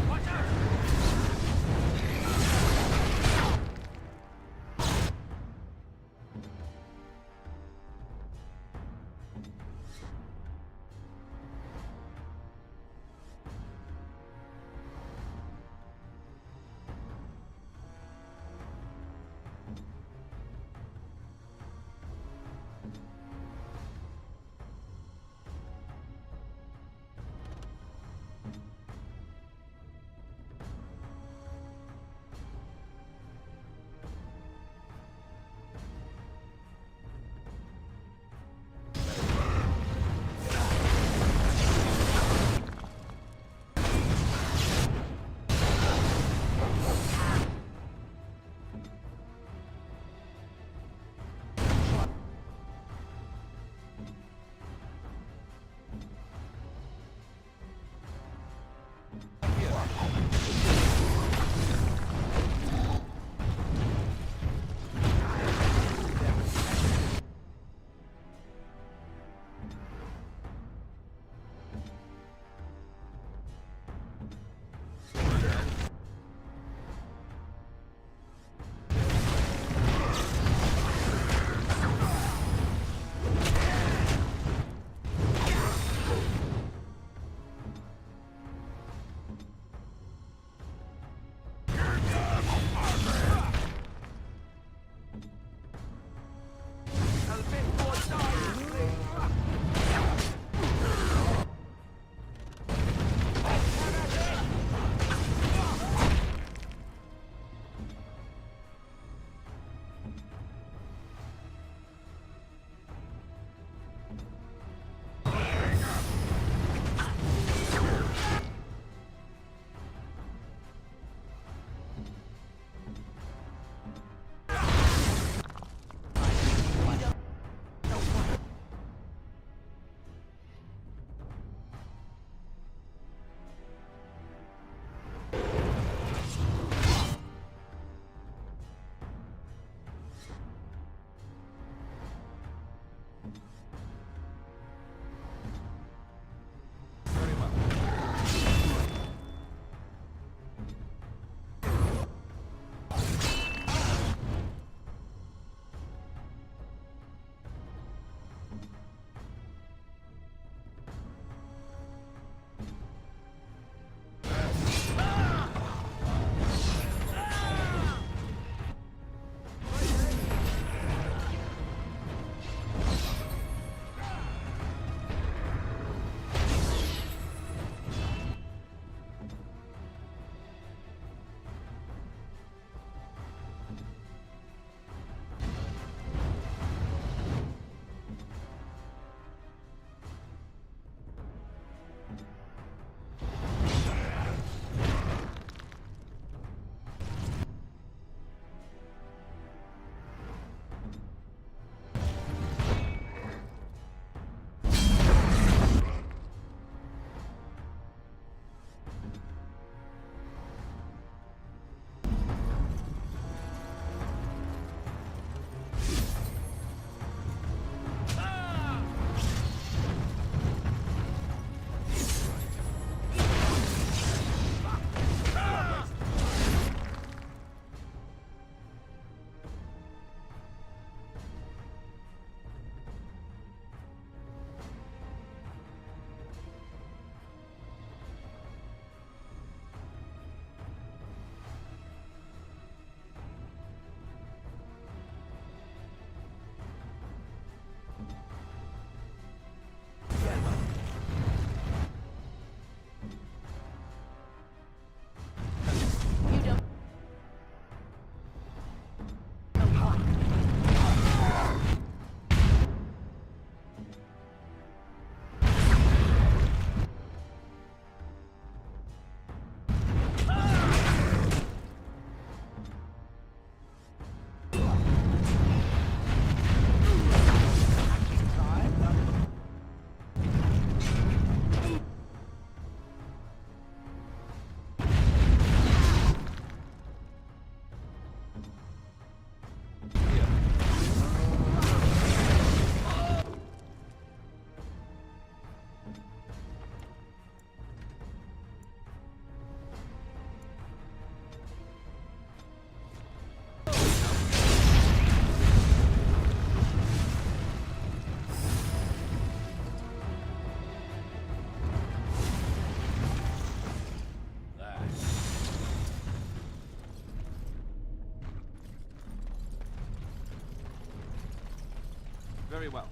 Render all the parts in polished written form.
Watch out! Very well.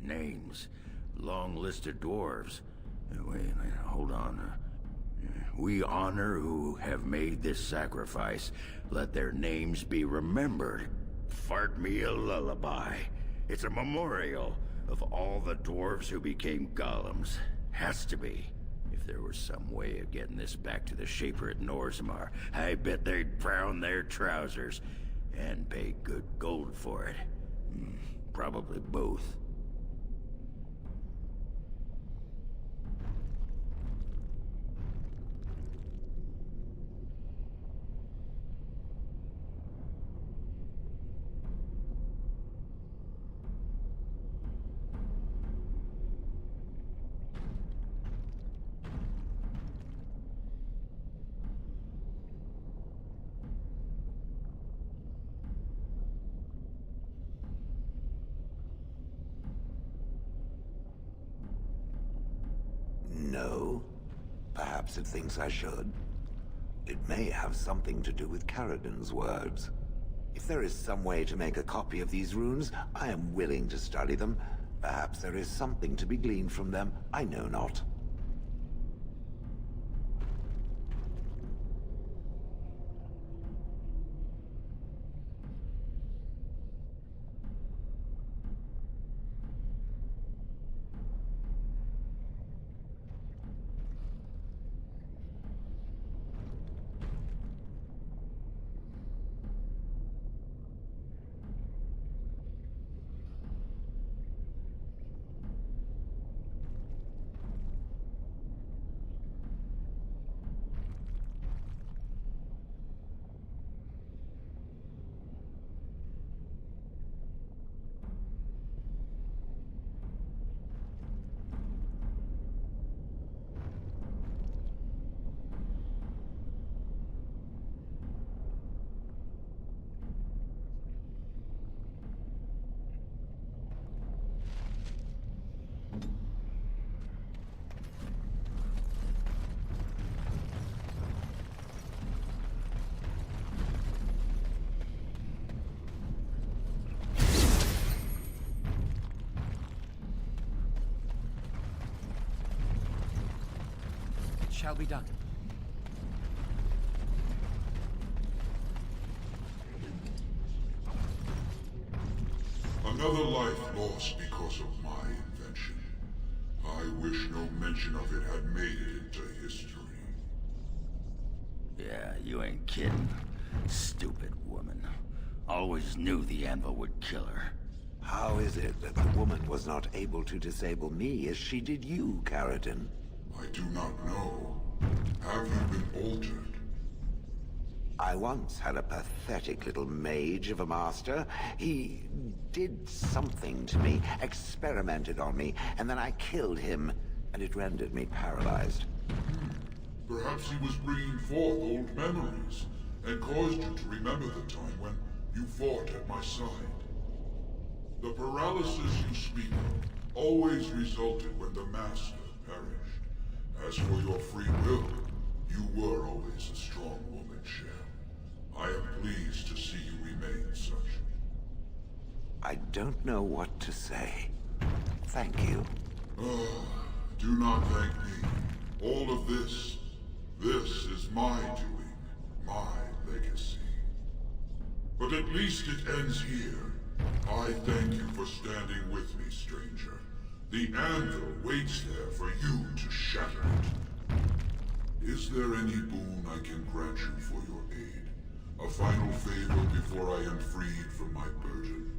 Names. Long list of dwarves. Wait, hold on. We honor who have made this sacrifice. Let their names be remembered. Fart me a lullaby. It's a memorial of all the dwarves who became golems. Has to be. If there was some way of getting this back to the Shaper at Norzmar, I bet they'd brown their trousers. And pay good gold for it. Probably both. No. Perhaps it thinks I should. It may have something to do with Paragon's words. If there is some way to make a copy of these runes, I am willing to study them. Perhaps there is something to be gleaned from them, I know not. Shall be done. Another life lost because of my invention. I wish no mention of it had made it into history. Yeah, you ain't kidding. Stupid woman. Always knew the anvil would kill her. How is it that the woman was not able to disable me as she did you, Paragon? I do not know. Have you been altered? I once had a pathetic little mage of a master. He did something to me, experimented on me, and then I killed him, and it rendered me paralyzed. Perhaps he was bringing forth old memories, and caused you to remember the time when you fought at my side. The paralysis you speak of always resulted when the Master perished. As for your free will, you were always a strong woman, Shell. I am pleased to see you remain such. I don't know what to say. Thank you. Do not thank me. All of this is my doing, my legacy. But at least it ends here. I thank you for standing with me, stranger. The anvil waits there for you to shatter it. Is there any boon I can grant you for your aid? A final favor before I am freed from my burden?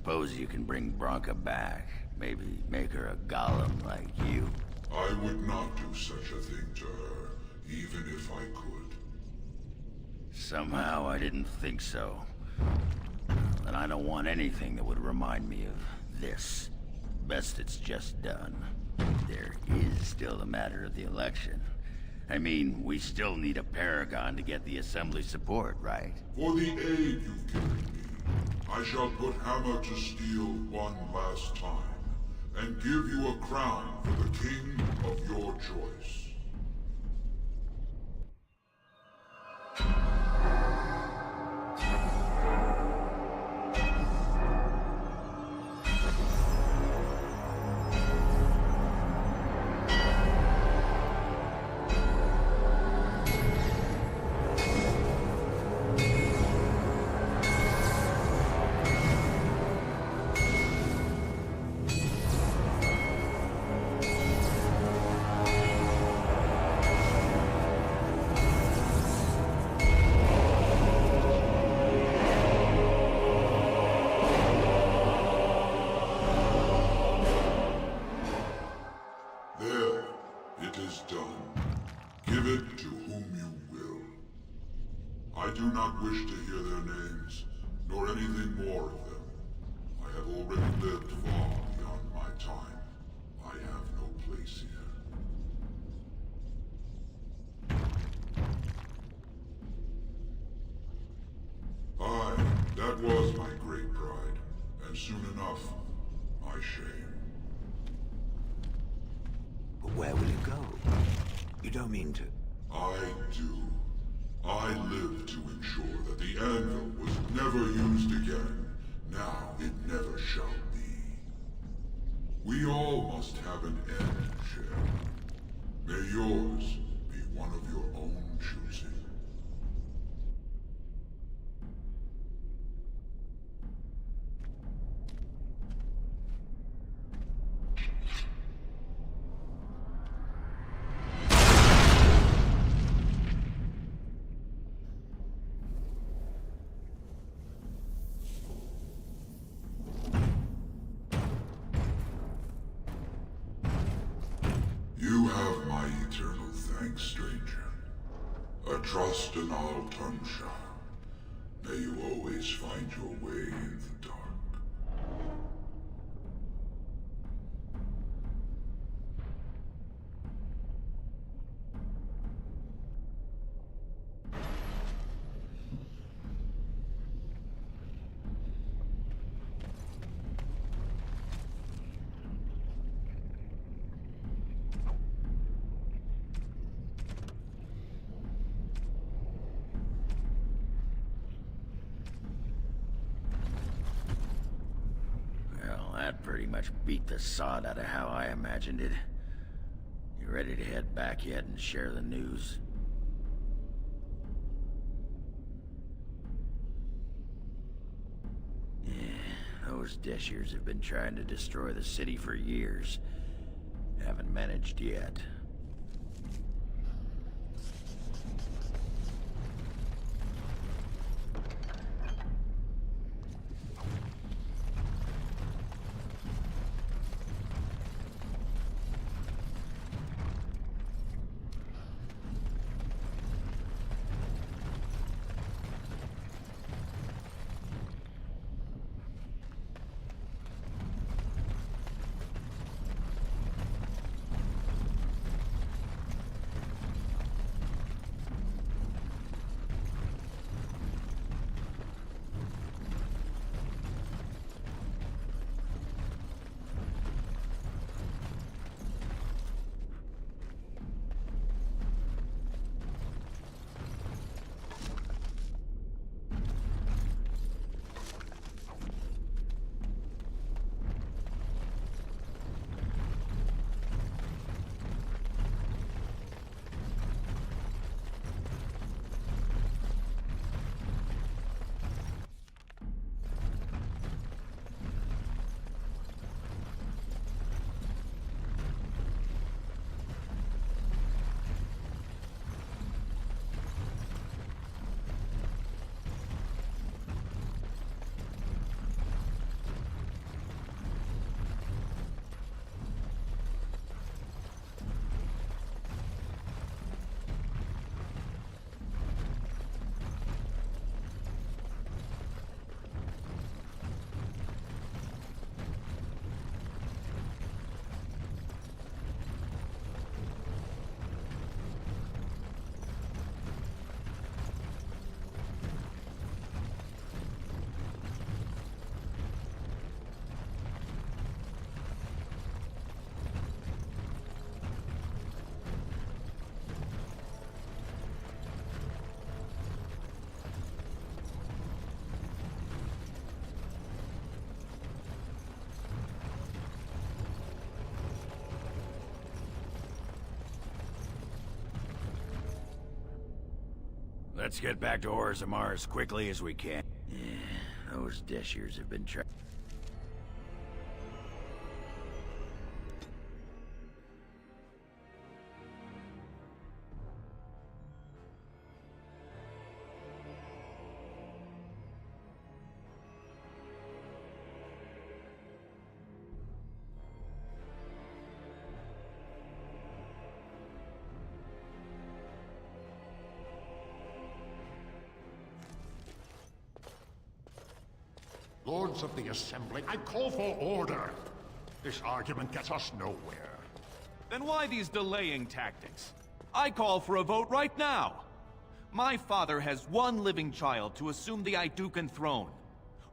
suppose you can bring Branka back. Maybe make her a golem like you. I would not do such a thing to her, even if I could. Somehow I didn't think so. And I don't want anything that would remind me of this. Best it's just done. There is still the matter of the election. I mean, we still need a Paragon to get the Assembly support, right? For the aid you've given me, I shall put hammer to steel one last time, and give you a crown for the king of your choice. Give it to whom you will. I do not wish to hear their names, nor anything more of them. I have already lived far beyond my time. I have no place here. Aye, that was my great pride, and soon enough, my shame. But where will you go? You don't mean to... I do. I live to ensure that the anvil was never used again. Now it never shall be. We all must have an end, Share. May yours be one of your own choosing. You have my eternal thanks, stranger. A trust in all Tunsha. May you always find your way in the dark. That pretty much beat the sod out of how I imagined it. You ready to head back yet and share the news? Yeah, those Deshirs have been trying to destroy the city for years. Haven't managed yet. Let's get back to Orzammar as quickly as we can. Yeah, those Deshirs have been trying. Lords of the Assembly, I call for order. This argument gets us nowhere. Then why these delaying tactics? I call for a vote right now. My father has one living child to assume the Idukan throne.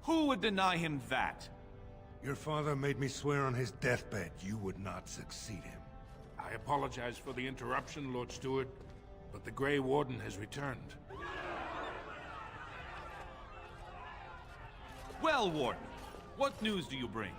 Who would deny him that? Your father made me swear on his deathbed you would not succeed him. I apologize for the interruption, Lord Steward, but the Grey Warden has returned. Well, Warden, what news do you bring?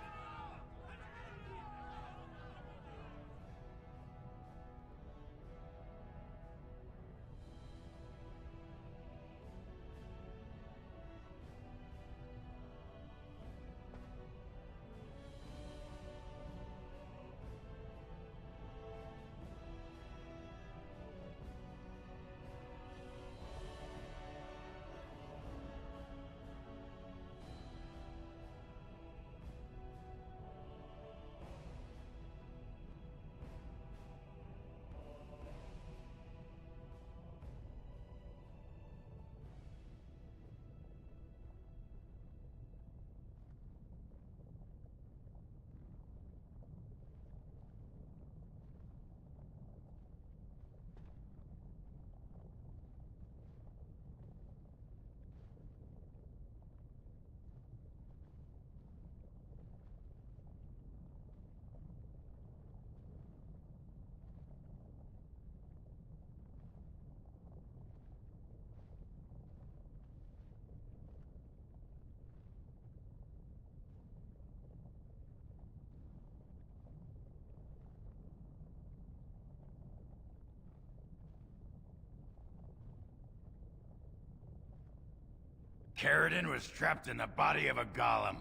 Caridin was trapped in the body of a golem.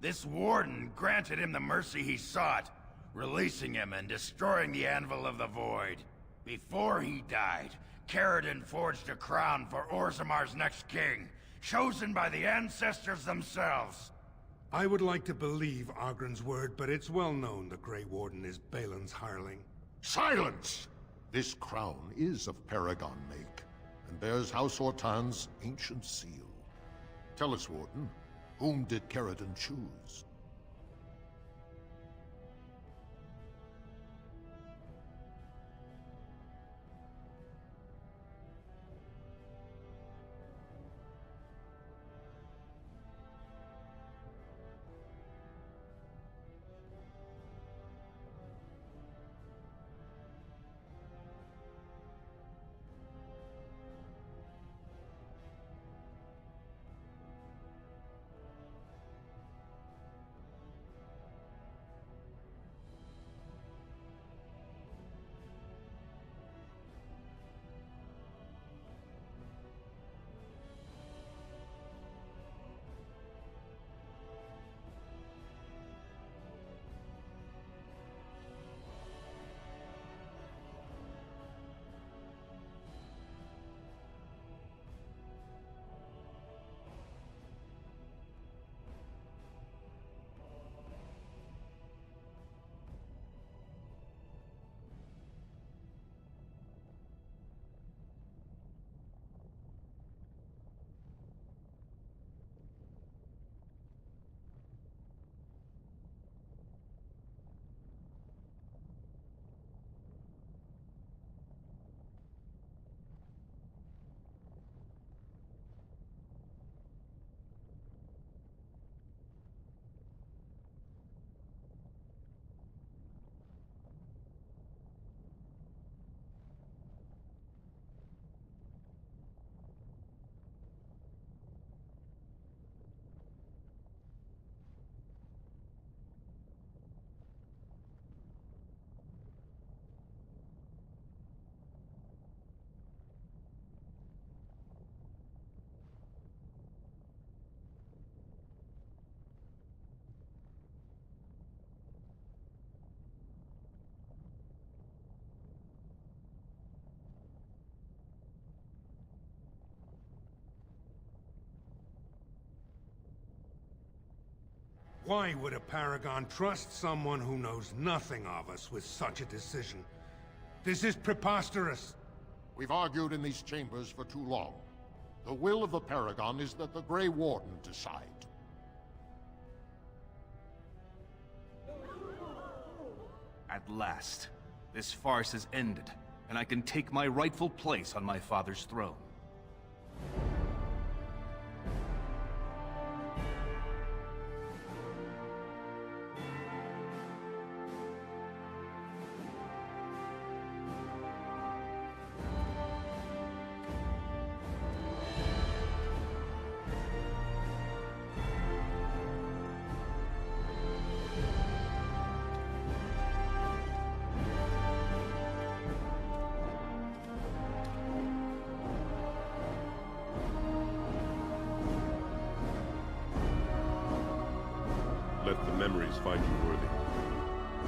This warden granted him the mercy he sought, releasing him and destroying the Anvil of the Void. Before he died, Caridin forged a crown for Orzammar's next king, chosen by the ancestors themselves. I would like to believe Ogren's word, but it's well known the Grey Warden is Balin's hireling. Silence! This crown is of Paragon make, and bears House Hortan's ancient seal. Tell us, Warden, whom did Caridin choose? Why would a Paragon trust someone who knows nothing of us with such a decision? This is preposterous. We've argued in these chambers for too long. The will of the Paragon is that the Grey Warden decide. At last, this farce has ended, and I can take my rightful place on my father's throne. Let the memories find you worthy.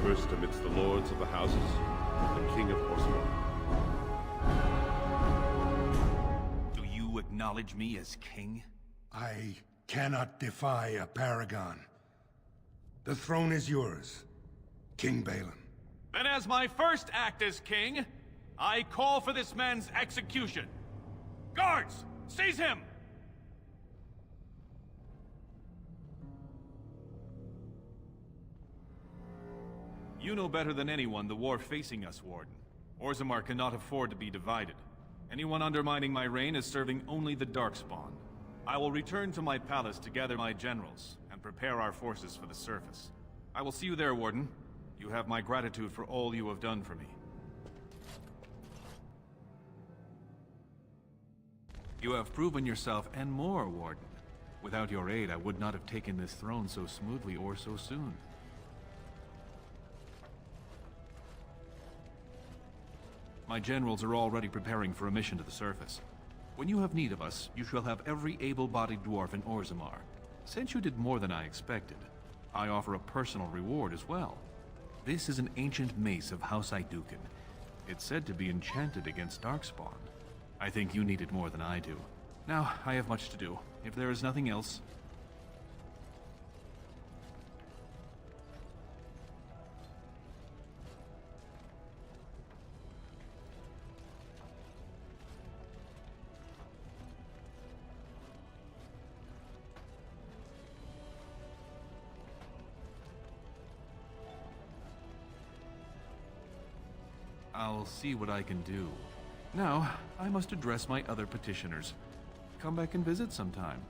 First amidst the lords of the houses, and King of Orzammar. Do you acknowledge me as king? I cannot defy a Paragon. The throne is yours, King Balin. Then as my first act as king, I call for this man's execution. Guards, seize him! You know better than anyone the war facing us, Warden. Orzammar cannot afford to be divided. Anyone undermining my reign is serving only the Darkspawn. I will return to my palace to gather my generals and prepare our forces for the surface. I will see you there, Warden. You have my gratitude for all you have done for me. You have proven yourself and more, Warden. Without your aid, I would not have taken this throne so smoothly or so soon. My generals are already preparing for a mission to the surface. When you have need of us, you shall have every able-bodied dwarf in Orzammar. Since you did more than I expected, I offer a personal reward as well. This is an ancient mace of House Iduken. It's said to be enchanted against Darkspawn. I think you need it more than I do. Now, I have much to do. If there is nothing else... I'll see what I can do. Now, I must address my other petitioners. Come back and visit sometime.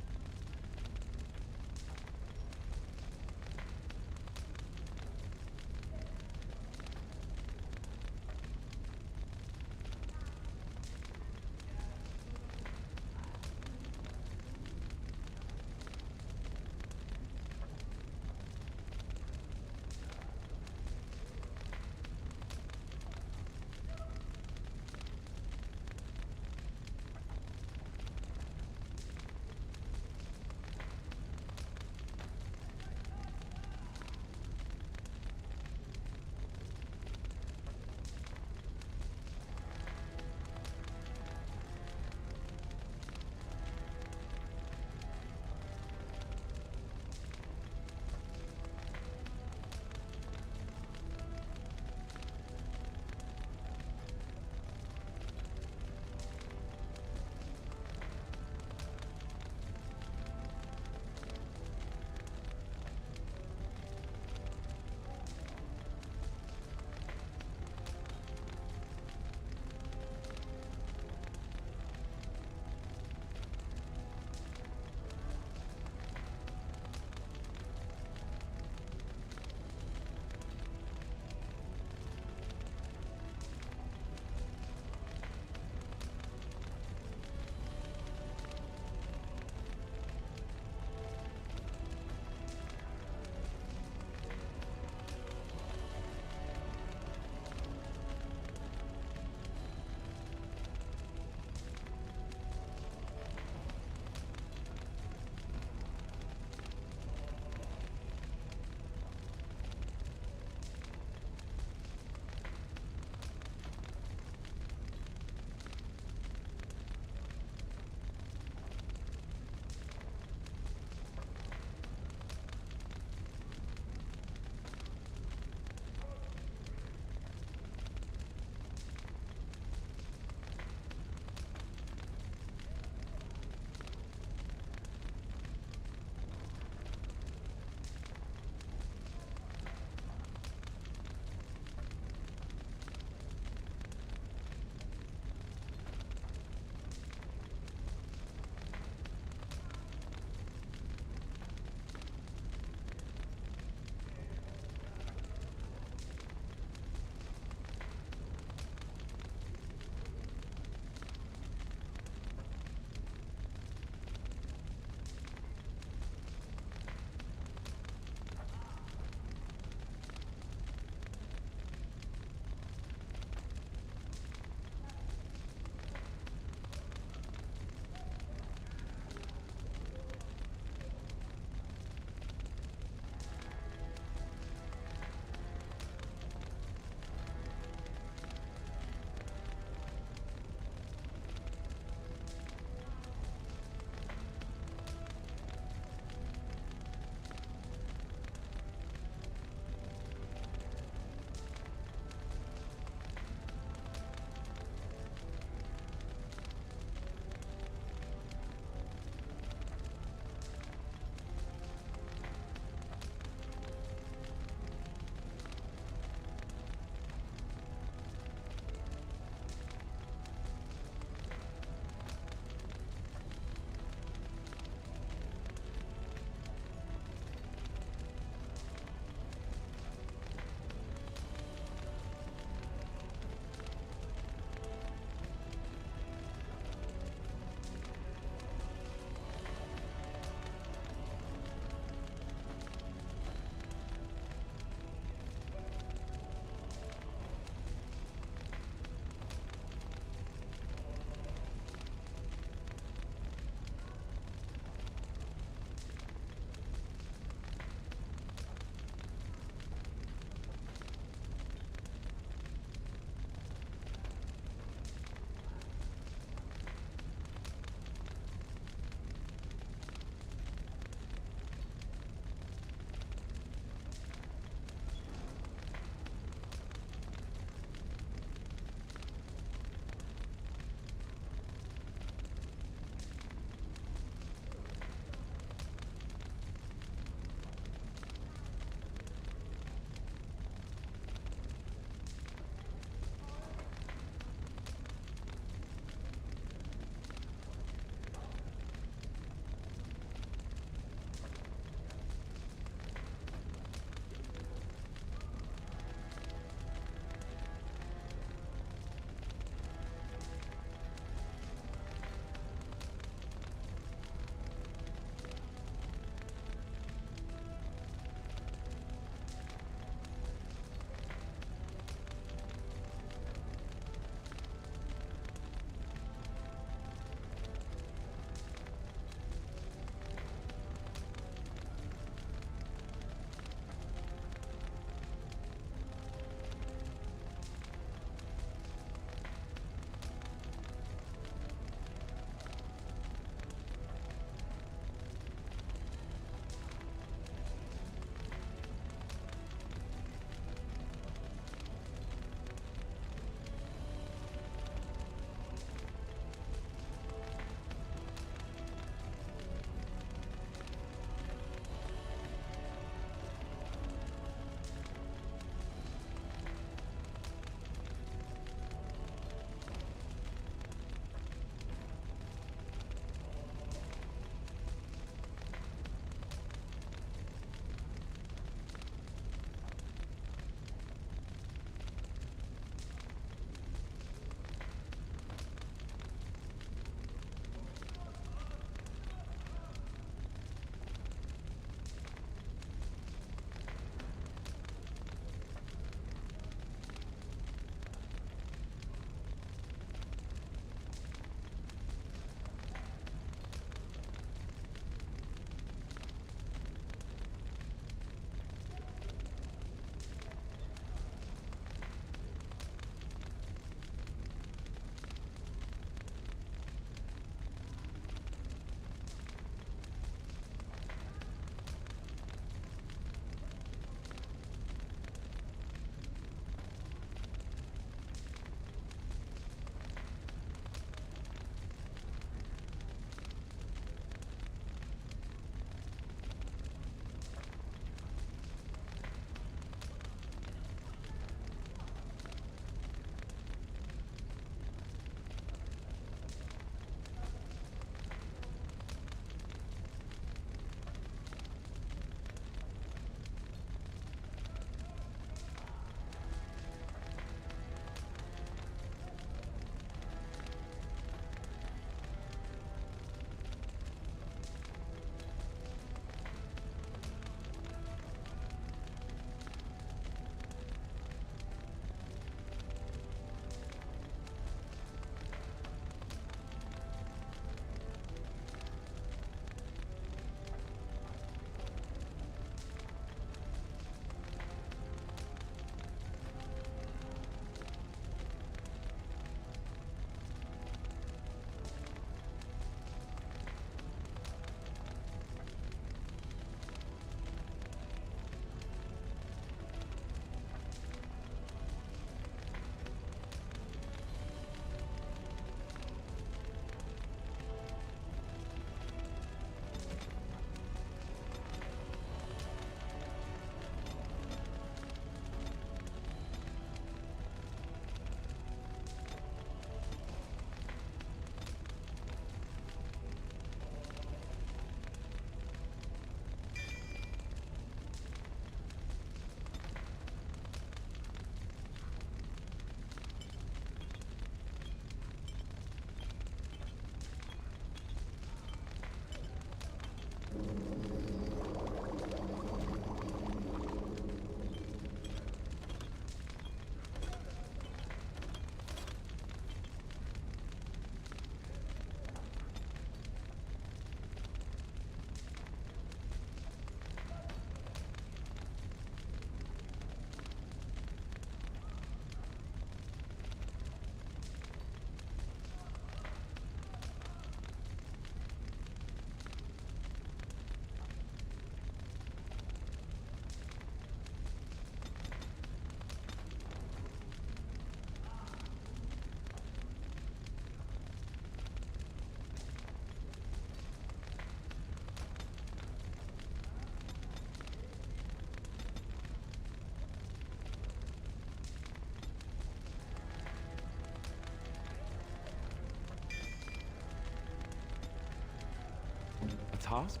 task?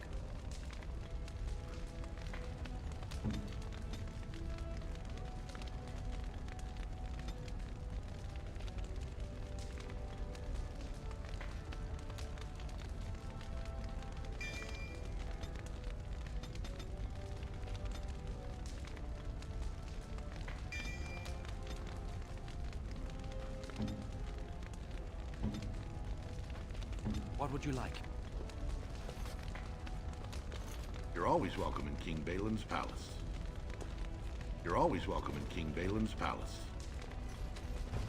What would you like? You're always welcome in King Balin's palace. You're always welcome in King Balin's palace.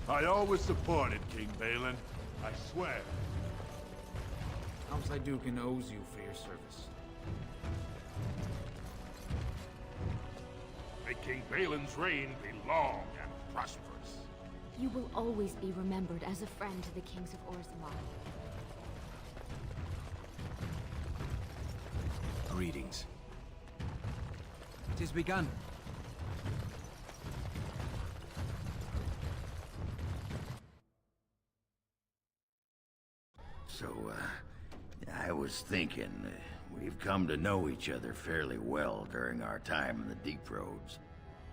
I always supported King Balin. I swear. House Dukin owes you for your service. May King Balin's reign be long and prosperous. You will always be remembered as a friend to the kings of Orzammar. Greetings. Tis begun. So, I was thinking, we've come to know each other fairly well during our time in the Deep Roads.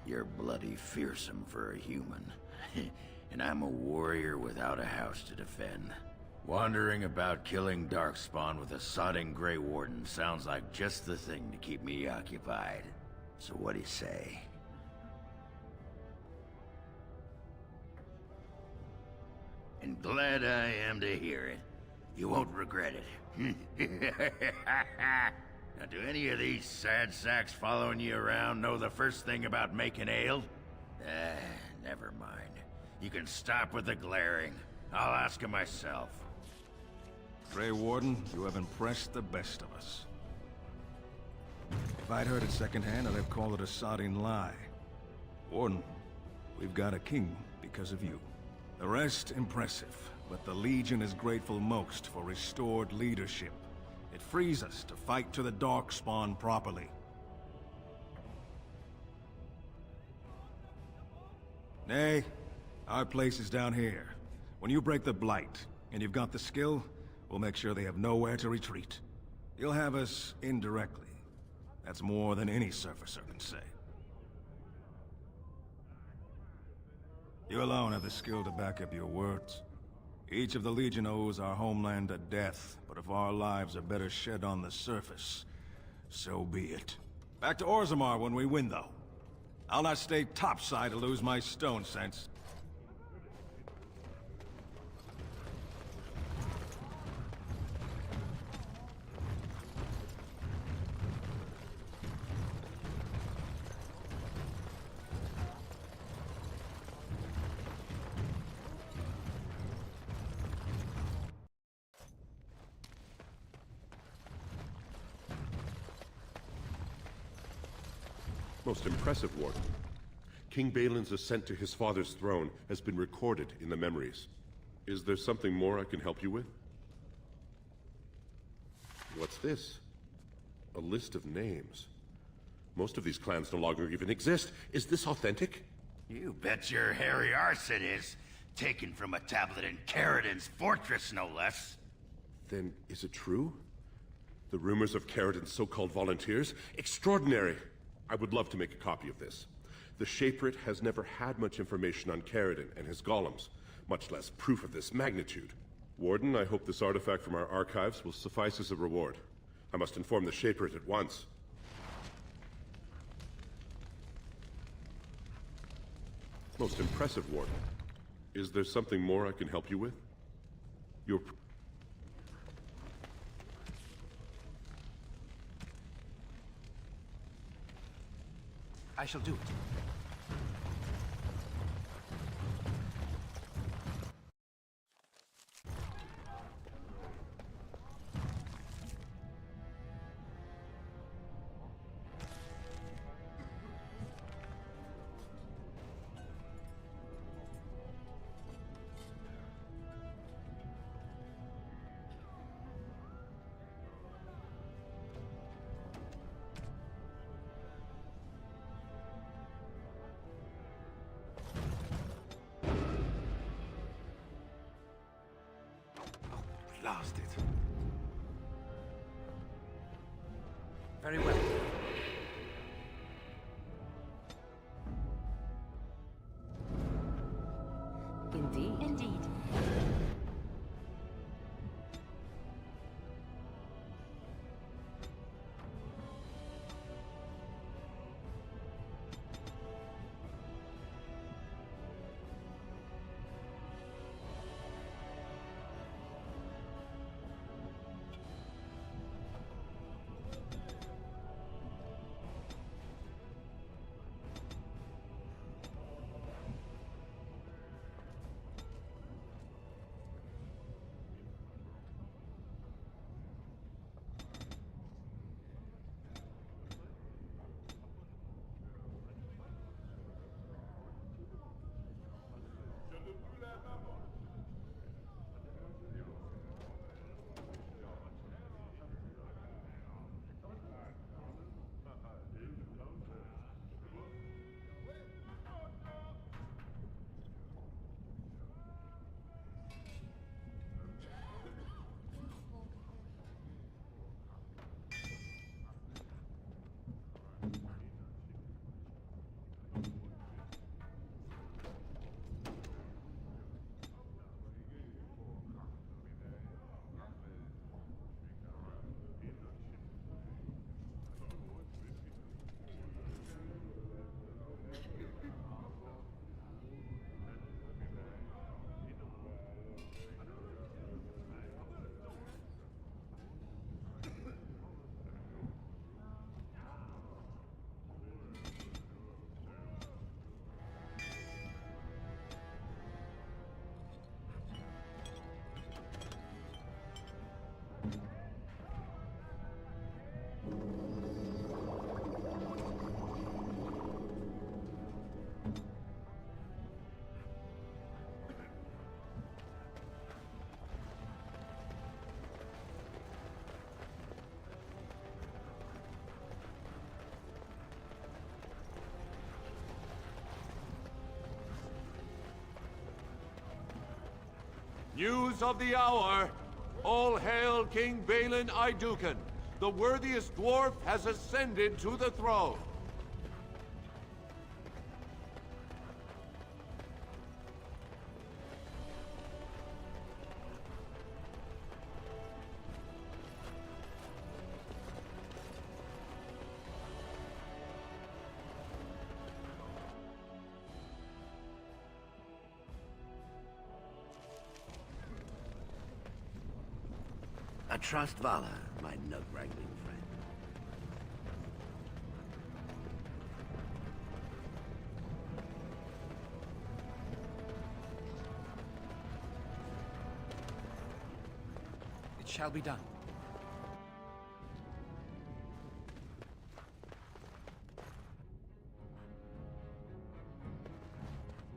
You're bloody fearsome for a human, and I'm a warrior without a house to defend. Wandering about killing Darkspawn with a sodding Grey Warden sounds like just the thing to keep me occupied. So what do you say? And glad I am to hear it. You won't regret it. Now, do any of these sad sacks following you around know the first thing about making ale? Never mind. You can stop with the glaring. I'll ask him myself. Grey Warden, you have impressed the best of us. If I'd heard it secondhand, I'd have called it a sodding lie. Warden, we've got a king because of you. The rest, impressive, but the Legion is grateful most for restored leadership. It frees us to fight to the Darkspawn properly. Nay, our place is down here. When you break the Blight, and you've got the skill, we'll make sure they have nowhere to retreat. You'll have us indirectly. That's more than any surfacer can say. You alone have the skill to back up your words. Each of the Legion owes our homeland a death, but if our lives are better shed on the surface, so be it. Back to Orzammar when we win, though. I'll not stay topside to lose my stone sense. Most impressive, Warden. King Balin's ascent to his father's throne has been recorded in the memories. Is there something more I can help you with? What's this? A list of names. Most of these clans no longer even exist. Is this authentic? You bet your hairy arse it is. Taken from a tablet in Caridin's fortress, no less. Then is it true? The rumors of Caridin's so-called volunteers? Extraordinary! I would love to make a copy of this. The Shaperate has never had much information on Caridin and his golems, much less proof of this magnitude. Warden, I hope this artifact from our archives will suffice as a reward. I must inform the Shaperate at once. Most impressive, Warden. Is there something more I can help you with? Your... I shall do it. Lost it. Very well. Indeed. Indeed. News of the hour! All hail King Balin Iduken! The worthiest dwarf has ascended to the throne! I trust Vala, my nug-wrangling friend. It shall be done.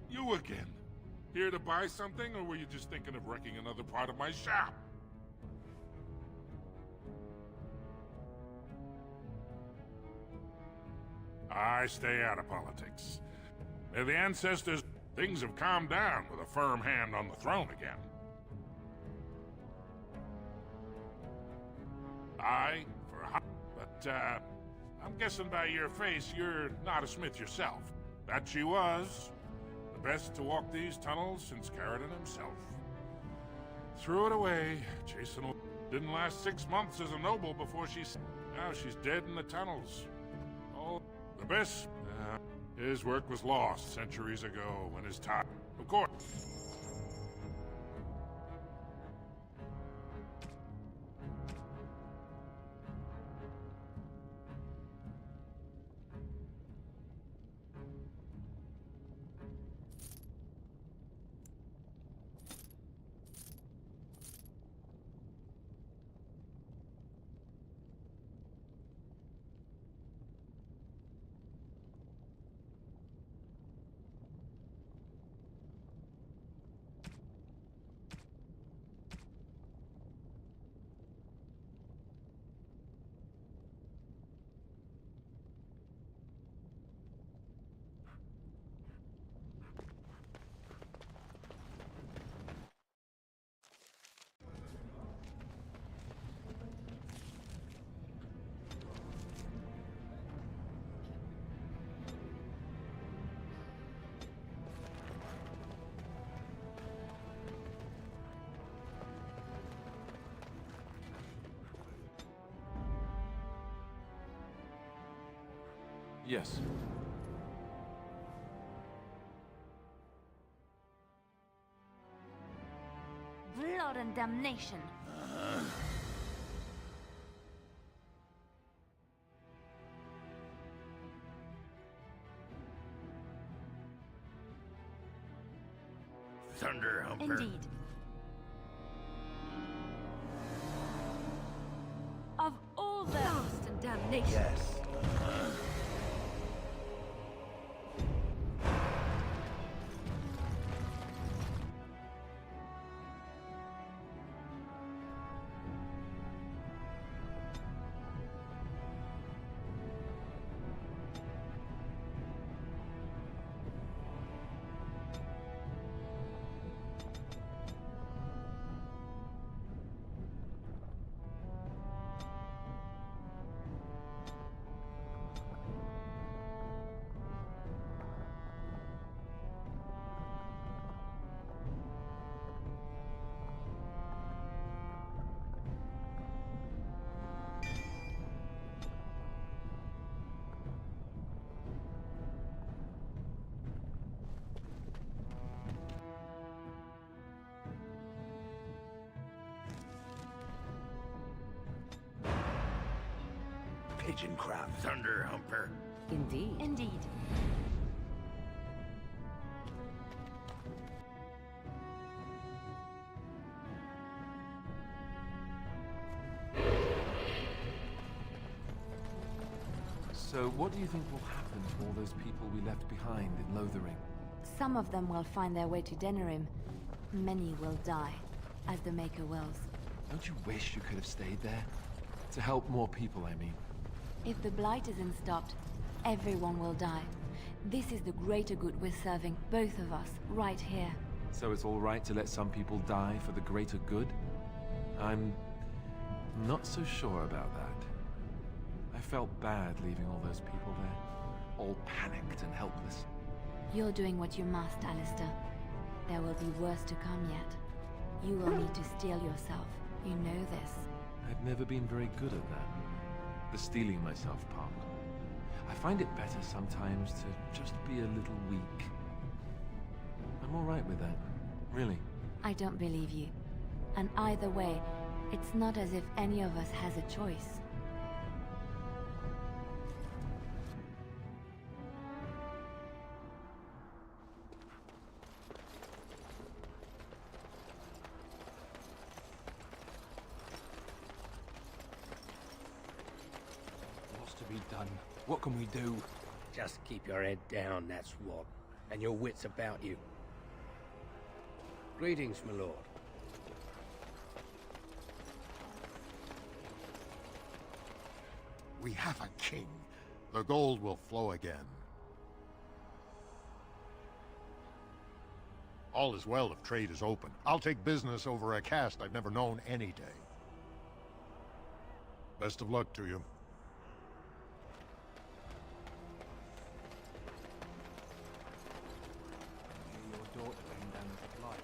You again. Here to buy something, or were you just thinking of wrecking another part of my shop? I stay out of politics. May the ancestors... Things have calmed down with a firm hand on the throne again. But, I'm guessing by your face you're not a smith yourself. That she was. The best to walk these tunnels since Caridin himself. Threw it away, chasing... Didn't last 6 months as a noble before now she's dead in the tunnels. Oh, the best... his work was lost centuries ago when his time... Of course. Yes. Blood and damnation. Thunder Humper. Indeed. Of all the lust and damnation. Yes. Pigeon crab. Thunder Humper. Indeed. Indeed. So, what do you think will happen to all those people we left behind in Lothering? Some of them will find their way to Denerim. Many will die, as the Maker wills. Don't you wish you could have stayed there? To help more people, I mean. If the Blight isn't stopped, everyone will die. This is the greater good we're serving, both of us, right here. So it's all right to let some people die for the greater good? I'm not so sure about that. I felt bad leaving all those people there, all panicked and helpless. You're doing what you must, Alistair. There will be worse to come yet. You will need to steel yourself. You know this. I've never been very good at that. The steeling myself part. I find it better sometimes to just be a little weak. I'm all right with that, really. I don't believe you. And either way, it's not as if any of us has a choice. What's to be done? What can we do? Just keep your head down, that's what. And your wits about you. Greetings, my lord. We have a king. The gold will flow again. All is well if trade is open. I'll take business over a caste I've never known any day. Best of luck to you. Your daughter came down with the blight.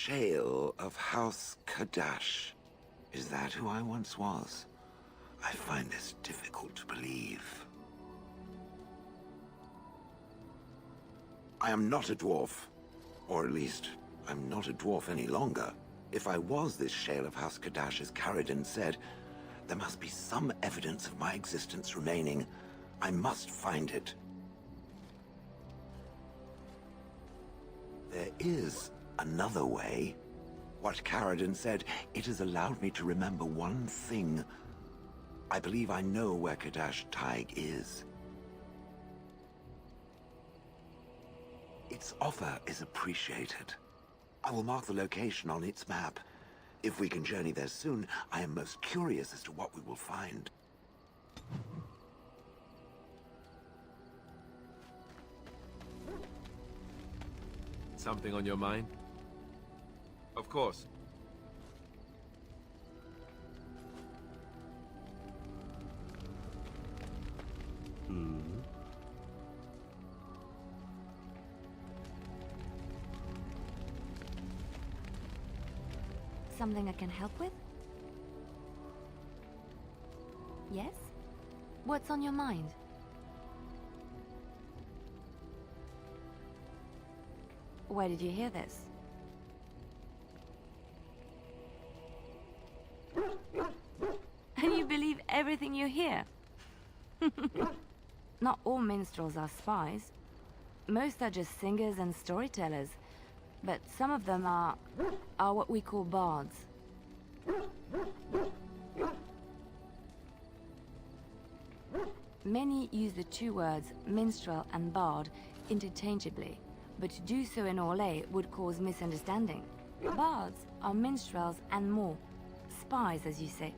Shale of House Kadash. Is that who I once was? I find this difficult to believe. I am not a dwarf. Or at least, I'm not a dwarf any longer. If I was this Shale of House Kadash, as Caridin said, there must be some evidence of my existence remaining. I must find it. There is another way. What Caridin said, it has allowed me to remember one thing. I believe I know where Kadash Taig is. Its offer is appreciated. I will mark the location on its map. If we can journey there soon, I am most curious as to what we will find. Something on your mind? Of course. Something I can help with? Yes? What's on your mind? Where did you hear this? And you believe everything you hear? Not all minstrels are spies. Most are just singers and storytellers. But some of them are what we call bards. Many use the two words minstrel and bard interchangeably, but to do so in Orlais would cause misunderstanding. Bards are minstrels and more. Spies, as you say.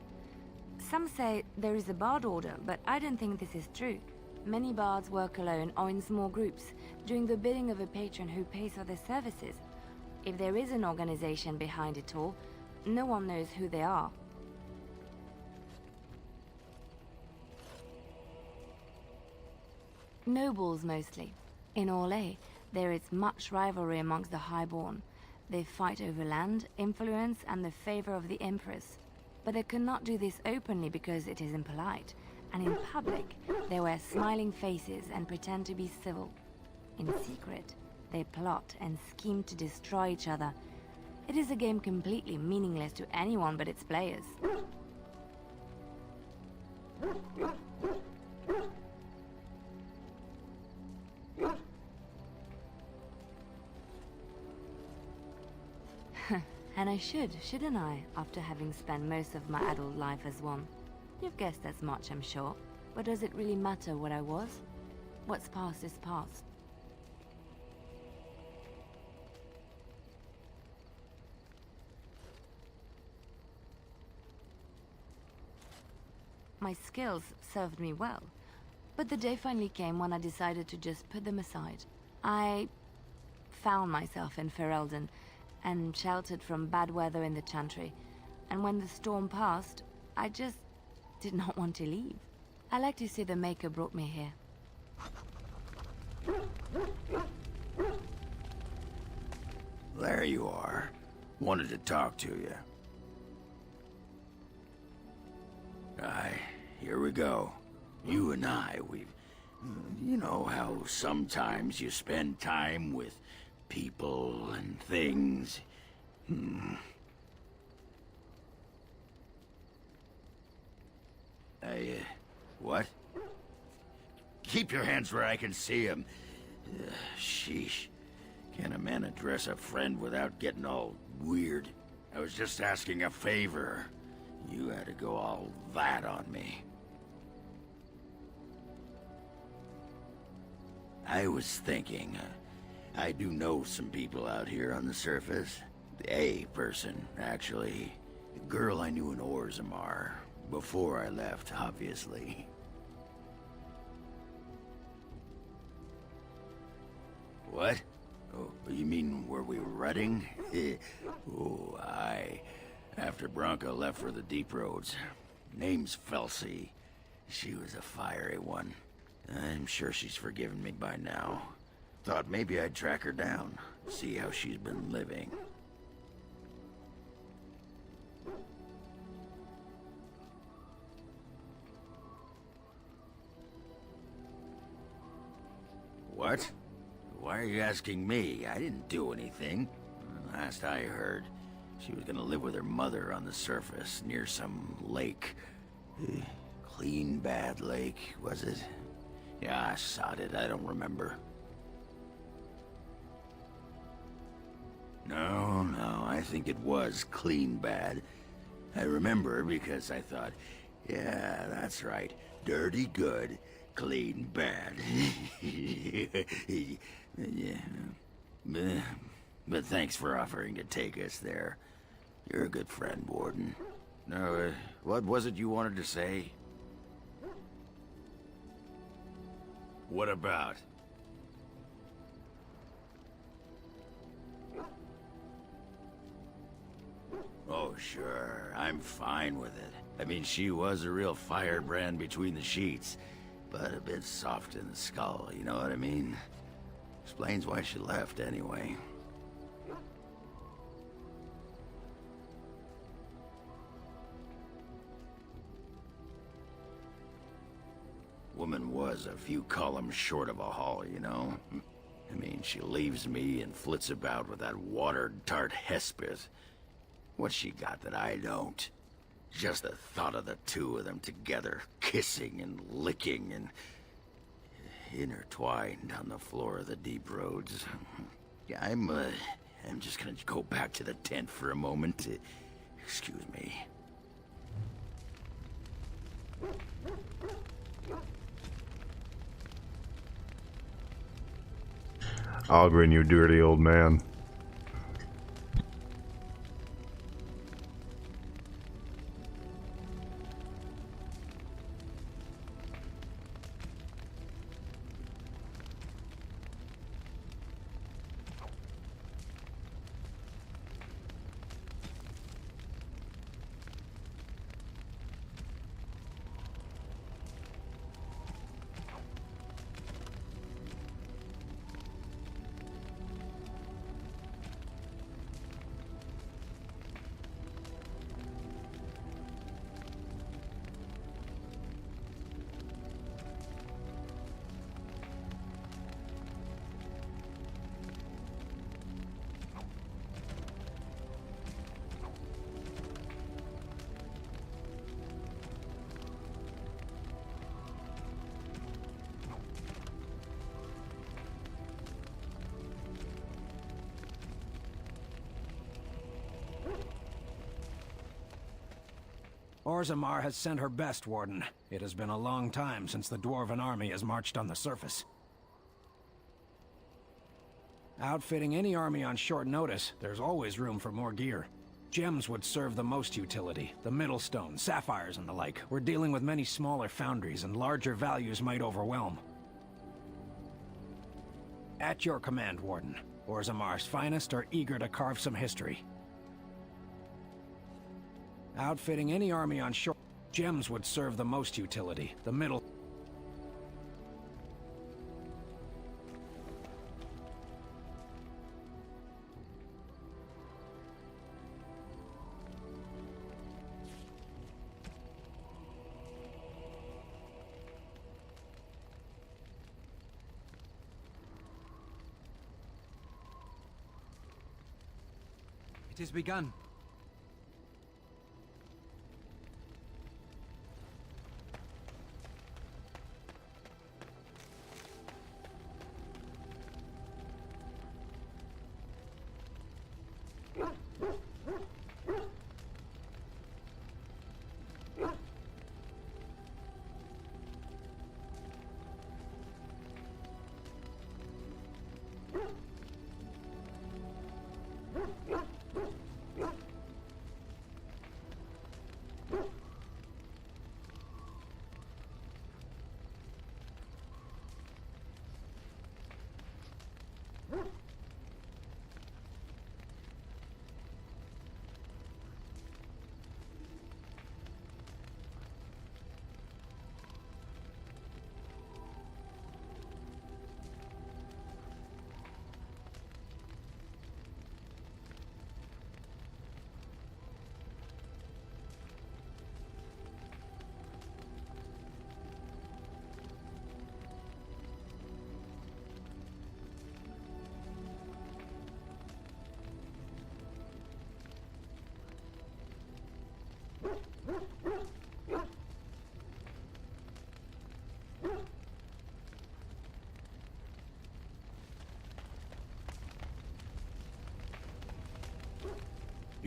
Some say there is a bard order, but I don't think this is true. Many bards work alone or in small groups, doing the bidding of a patron who pays for their services. If there is an organization behind it all, no one knows who they are. Nobles mostly. In Orlais, there is much rivalry amongst the highborn. They fight over land, influence, and the favor of the Empress. But they cannot do this openly because it is impolite. And in public, they wear smiling faces and pretend to be civil. In secret, they plot and scheme to destroy each other. It is a game completely meaningless to anyone but its players. And I shouldn't I, after having spent most of my adult life as one? You've guessed as much, I'm sure. But does it really matter what I was? What's past is past. My skills served me well, but the day finally came when I decided to just put them aside. I found myself in Ferelden and sheltered from bad weather in the Chantry, and when the storm passed, I just did not want to leave. I like to say the Maker brought me here. There you are. Wanted to talk to you. Aye, here we go. You and I, you know how sometimes you spend time with people and things. What? Keep your hands where I can see them. Sheesh. Can a man address a friend without getting all weird? I was just asking a favor. You had to go all that on me. I was thinking, I do know some people out here on the surface. A person, actually. A girl I knew in Orzammar. Before I left, obviously. What? Oh, you mean where we were running? Oh, aye. After Branka left for the deep roads. Name's Felsi. She was a fiery one. I'm sure she's forgiven me by now. Thought maybe I'd track her down, see how she's been living. What? Why are you asking me? I didn't do anything. Last I heard, she was gonna live with her mother on the surface, near some lake. Clean Bad Lake, was it? Yeah, sod it, I don't remember. No, I think it was Clean Bad. I remember because I thought, yeah, that's right. Dirty good, clean bad. Yeah. But thanks for offering to take us there. You're a good friend, Warden. No, what was it you wanted to say? What about? Oh, sure. I'm fine with it. I mean, she was a real firebrand between the sheets, but a bit soft in the skull, you know what I mean? Explains why she left, anyway. Woman was a few columns short of a haul, you know? I mean, she leaves me and flits about with that water-dart Hespith. What's she got that I don't? Just the thought of the two of them together, kissing and licking and intertwined on the floor of the deep roads. Yeah, I'm just gonna go back to the tent for a moment. Excuse me. Ogren, you dirty old man. Orzammar has sent her best, Warden. It has been a long time since the Dwarven army has marched on the surface. Outfitting any army on short notice, there's always room for more gear. Gems would serve the most utility. The Middlestone, sapphires and the like. We're dealing with many smaller foundries, and larger values might overwhelm. At your command, Warden. Orzammar's finest are eager to carve some history. Outfitting any army on shore, gems would serve the most utility. The middle... It is begun.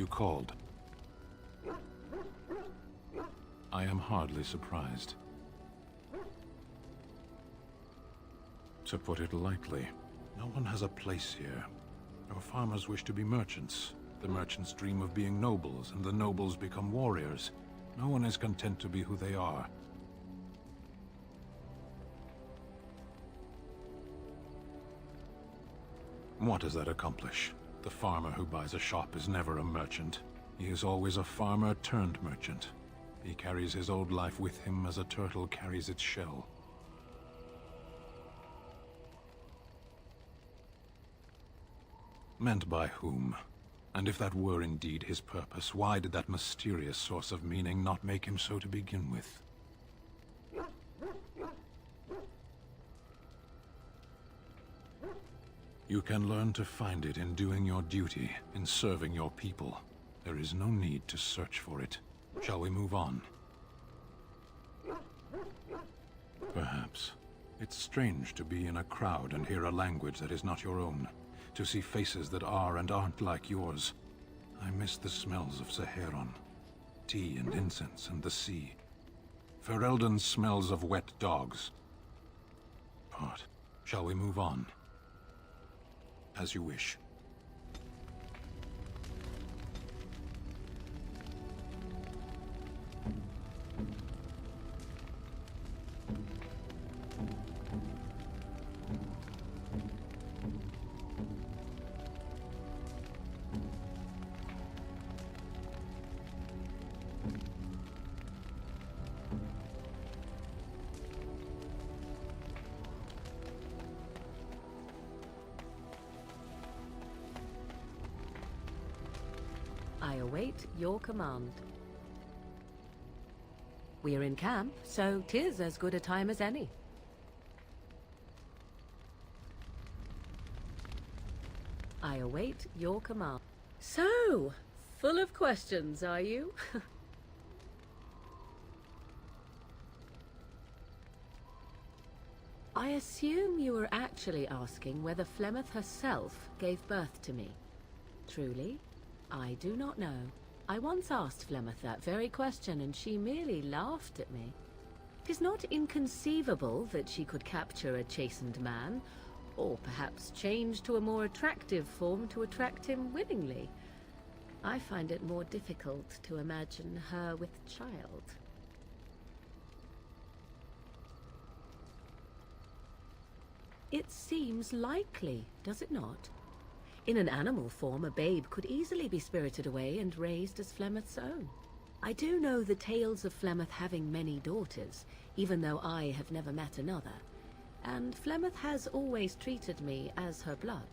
You called. I am hardly surprised. To put it lightly, no one has a place here. Our farmers wish to be merchants. The merchants dream of being nobles, and the nobles become warriors. No one is content to be who they are. What does that accomplish? The farmer who buys a shop is never a merchant. He is always a farmer turned merchant. He carries his old life with him as a turtle carries its shell. Meant by whom? And if that were indeed his purpose, why did that mysterious source of meaning not make him so to begin with? You can learn to find it in doing your duty, in serving your people. There is no need to search for it. Shall we move on? Perhaps. It's strange to be in a crowd and hear a language that is not your own. To see faces that are and aren't like yours. I miss the smells of Saharon. Tea and incense and the sea. Ferelden's smells of wet dogs. Part. Shall we move on? As you wish. I await your command. We're in camp, so 'tis as good a time as any. I await your command. So, full of questions, are you? I assume you were actually asking whether Flemeth herself gave birth to me. Truly? I do not know. I once asked Flemeth that very question, and she merely laughed at me. 'Tis not inconceivable that she could capture a chastened man, or perhaps change to a more attractive form to attract him willingly. I find it more difficult to imagine her with child. It seems likely, does it not? In an animal form, a babe could easily be spirited away and raised as Flemeth's own. I do know the tales of Flemeth having many daughters, even though I have never met another, and Flemeth has always treated me as her blood.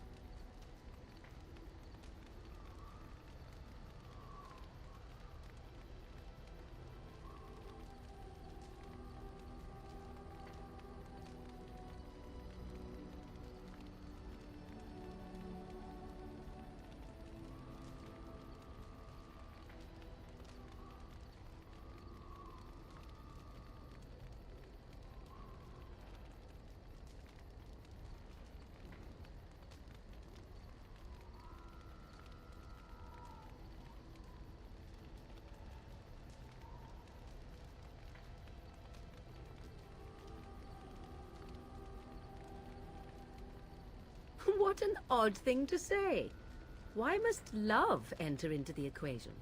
What an odd thing to say. Why must love enter into the equation?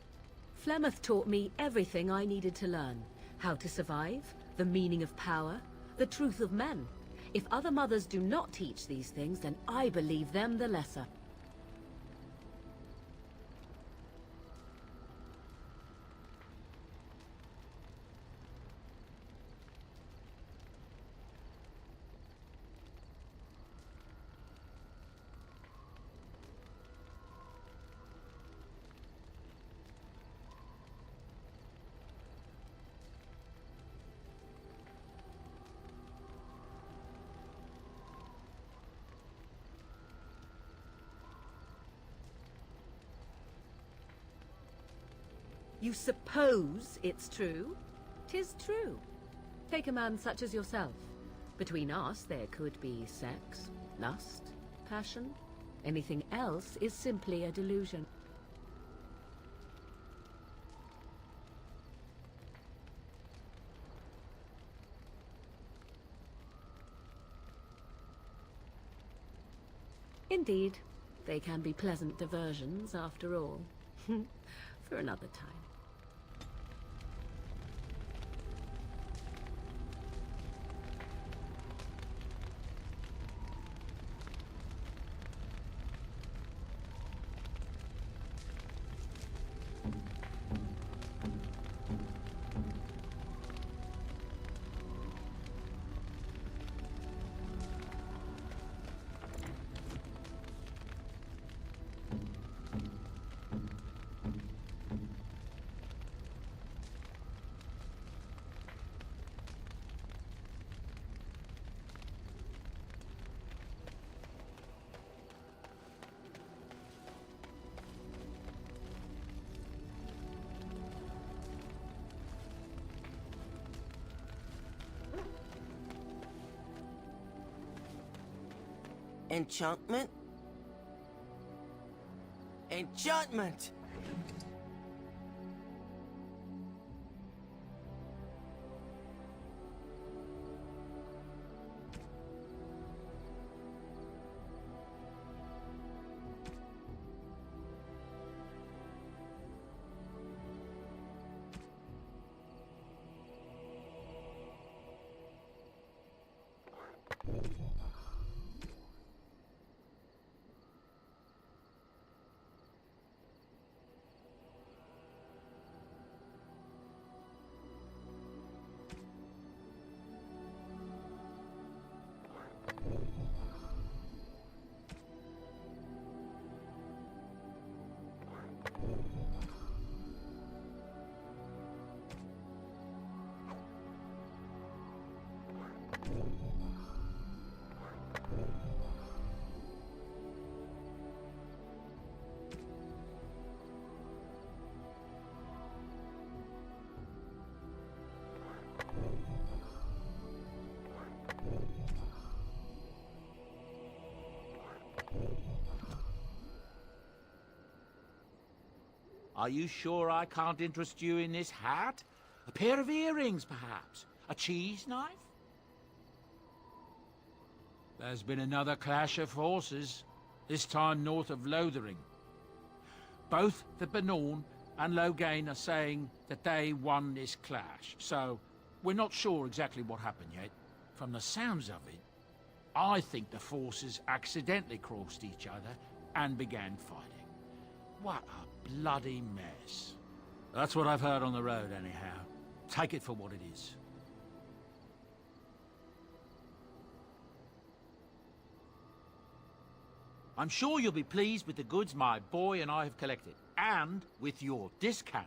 Flemeth taught me everything I needed to learn. How to survive, the meaning of power, the truth of men. If other mothers do not teach these things, then I believe them the lesser. You suppose it's true? 'Tis true. Take a man such as yourself. Between us there could be sex, lust, passion. Anything else is simply a delusion. Indeed. They can be pleasant diversions, after all. For another time. Enchantment? Enchantment! Are you sure I can't interest you in this hat? A pair of earrings, perhaps? A cheese knife? There's been another clash of forces, this time north of Lothering. Both the Benorn and Loghain are saying that they won this clash, so we're not sure exactly what happened yet. From the sounds of it, I think the forces accidentally crossed each other and began fighting. What a bloody mess. That's what I've heard on the road, anyhow. Take it for what it is. I'm sure you'll be pleased with the goods my boy and I have collected, and with your discount.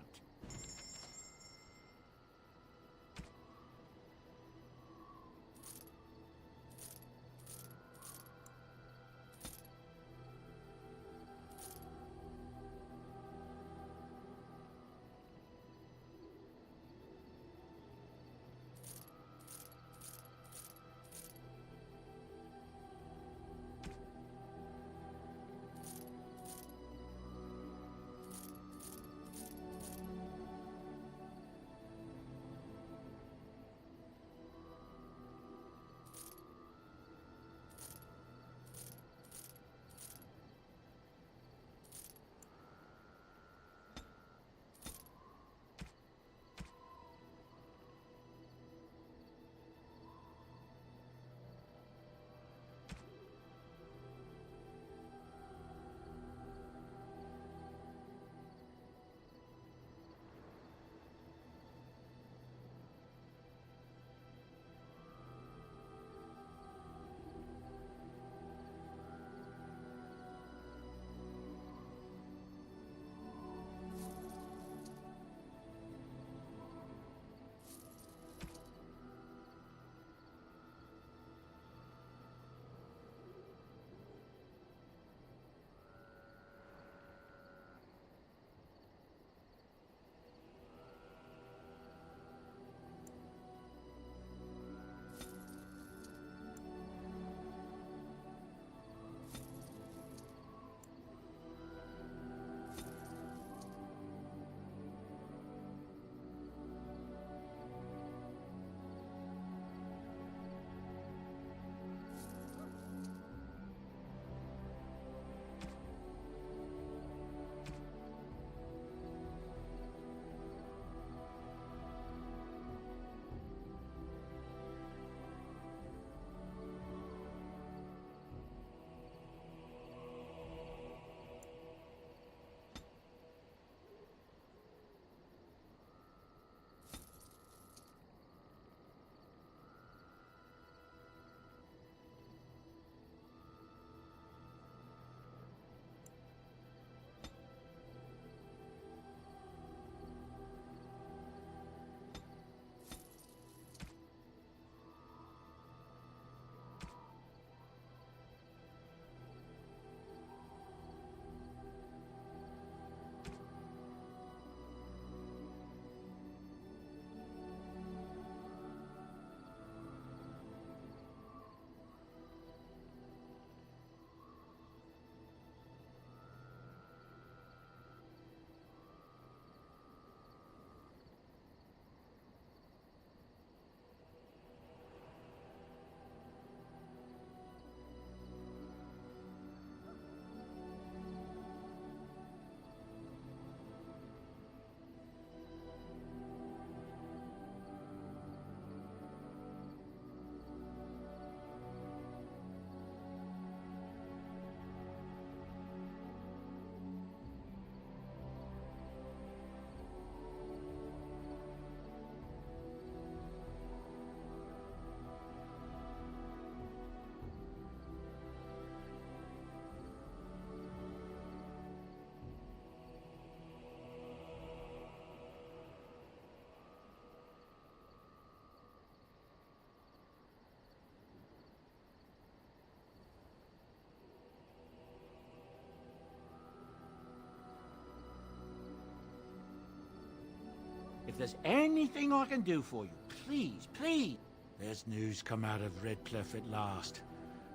there's anything I can do for you, please, please. There's news come out of Redcliffe at last.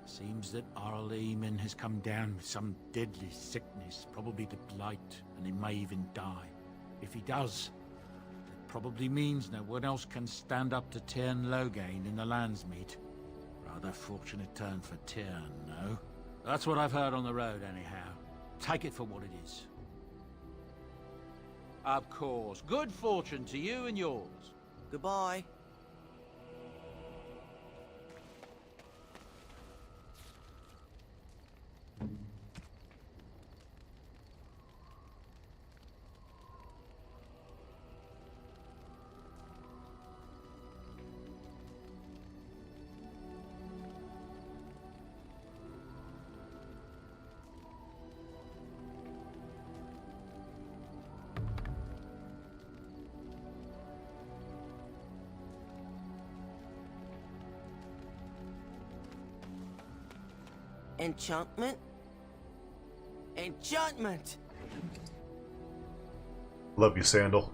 Seems that Arl Eamon has come down with some deadly sickness, probably the blight, and he may even die. If he does, it probably means no one else can stand up to Tyrn Loghain in the Landsmeet. Rather fortunate turn for Tyrn, no? That's what I've heard on the road, anyhow. Take it for what it is. Of course. Good fortune to you and yours. Goodbye. Enchantment? Enchantment! Love you, Sandal.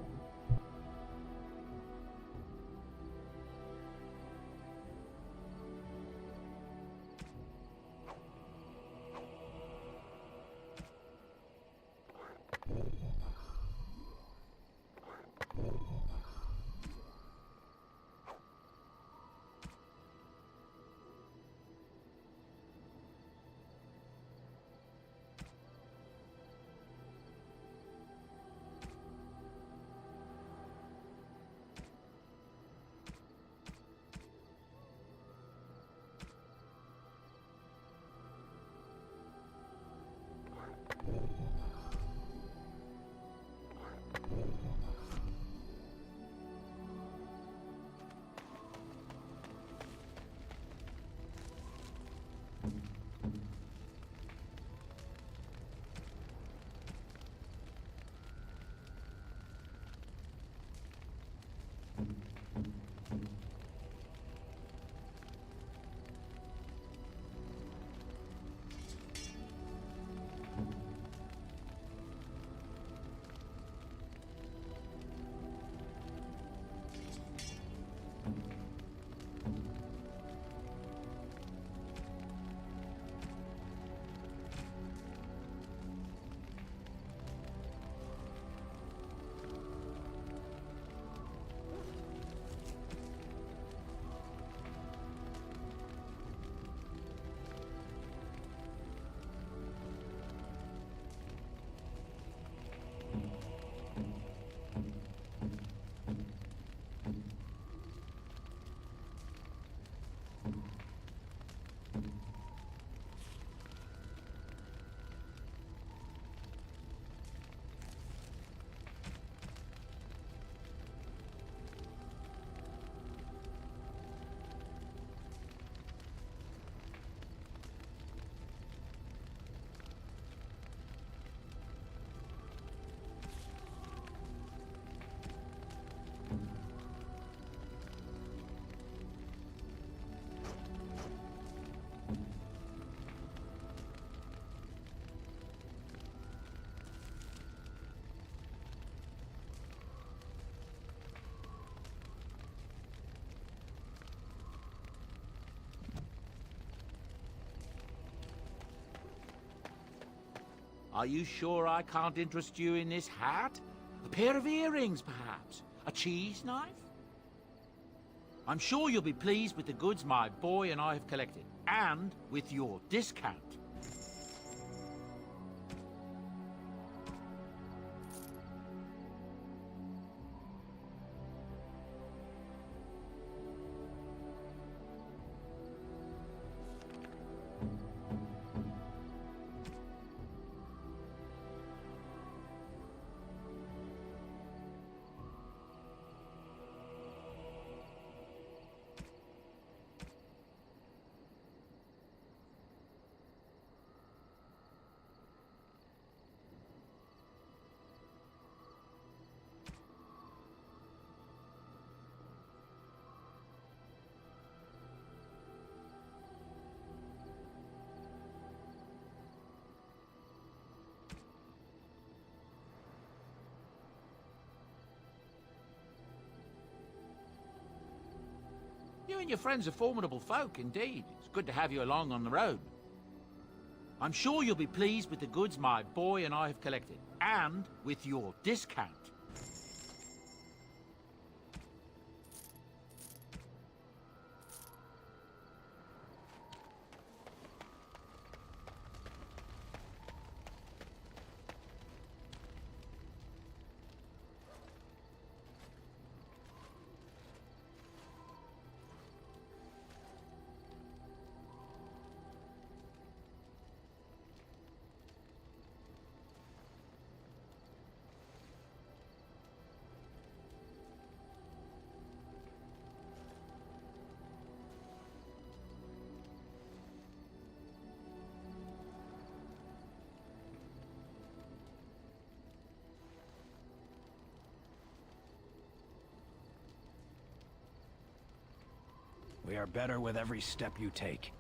Are you sure I can't interest you in this hat? A pair of earrings, perhaps? A cheese knife? I'm sure you'll be pleased with the goods my boy and I have collected, and with your discount. You and your friends are formidable folk, indeed. It's good to have you along on the road. I'm sure you'll be pleased with the goods my boy and I have collected, and with your discount. We are better with every step you take.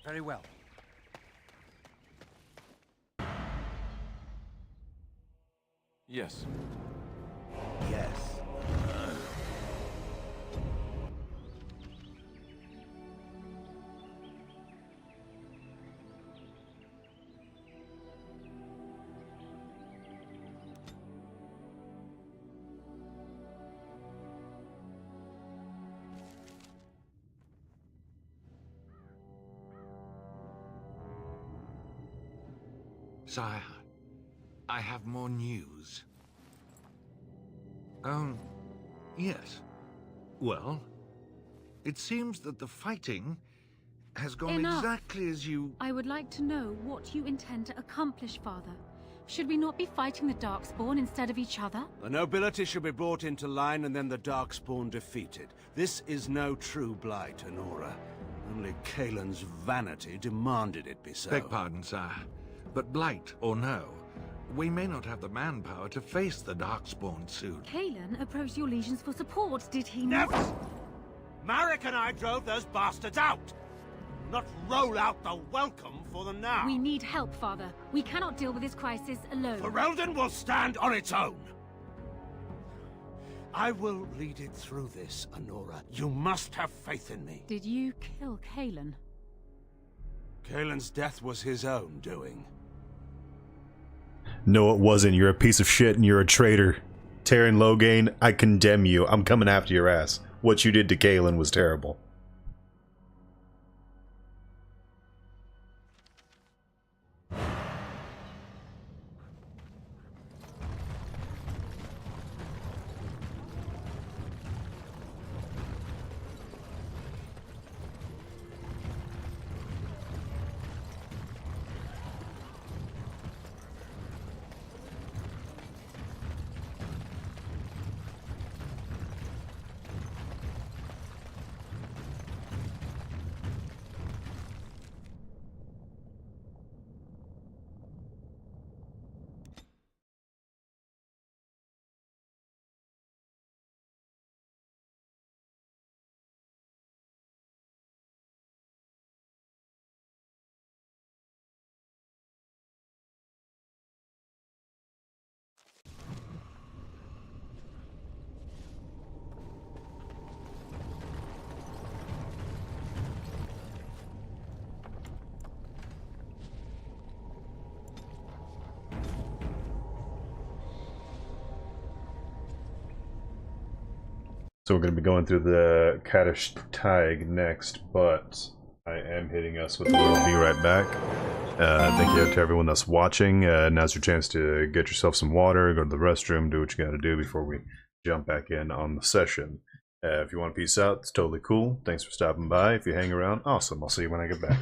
Very well. Yes. Yes. Sire, I have more news. Yes. Well, it seems that the fighting has gone Enough. exactly as you... I would like to know what you intend to accomplish, Father. Should we not be fighting the Darkspawn instead of each other? The nobility should be brought into line and then the Darkspawn defeated. This is no true blight, Honora. Only Kaelin's vanity demanded it be so. Beg pardon, sire. But blight or no, we may not have the manpower to face the Darkspawn soon. Kaelin approached your legions for support, did he not? Never! Marek and I drove those bastards out! Not roll out the welcome for them now! We need help, Father. We cannot deal with this crisis alone. Ferelden will stand on its own! I will lead it through this, Honora. You must have faith in me. Did you kill Kaelin? Kaelin's death was his own doing. No, it wasn't. You're a piece of shit and you're a traitor. Taryn Logain, I condemn you. I'm coming after your ass. What you did to Kaelin was terrible. So we're going to be going through the Kaddish Tag next, but I am hitting us with a little be right back. Thank you to everyone that's watching. Now's your chance to get yourself some water, go to the restroom, do what you got to do before we jump back in on the session. If you want to peace out, it's totally cool. Thanks for stopping by. If you hang around, awesome. I'll see you when I get back.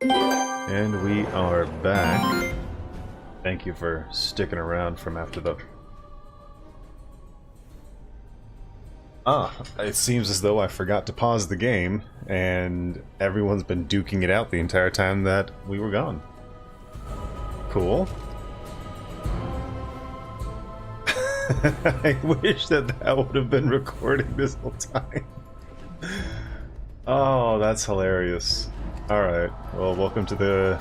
And we are back. Thank you for sticking around from after the... It seems as though I forgot to pause the game, and everyone's been duking it out the entire time that we were gone. Cool. I wish that would have been recording this whole time. Oh, that's hilarious. Alright, well, welcome to the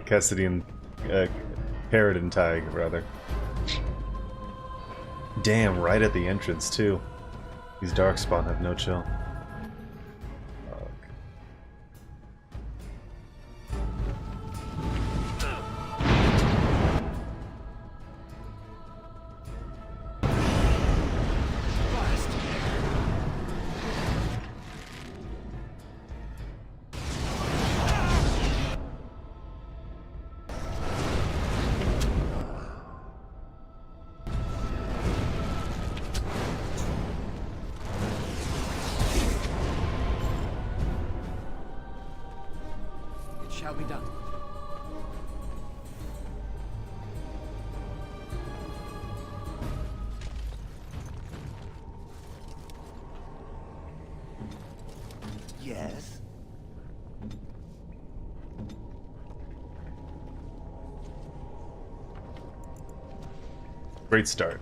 Cassidian Paragon tag, rather. Damn, right at the entrance, too. These Darkspawn have no chill. Shall be done. Yes? Great start.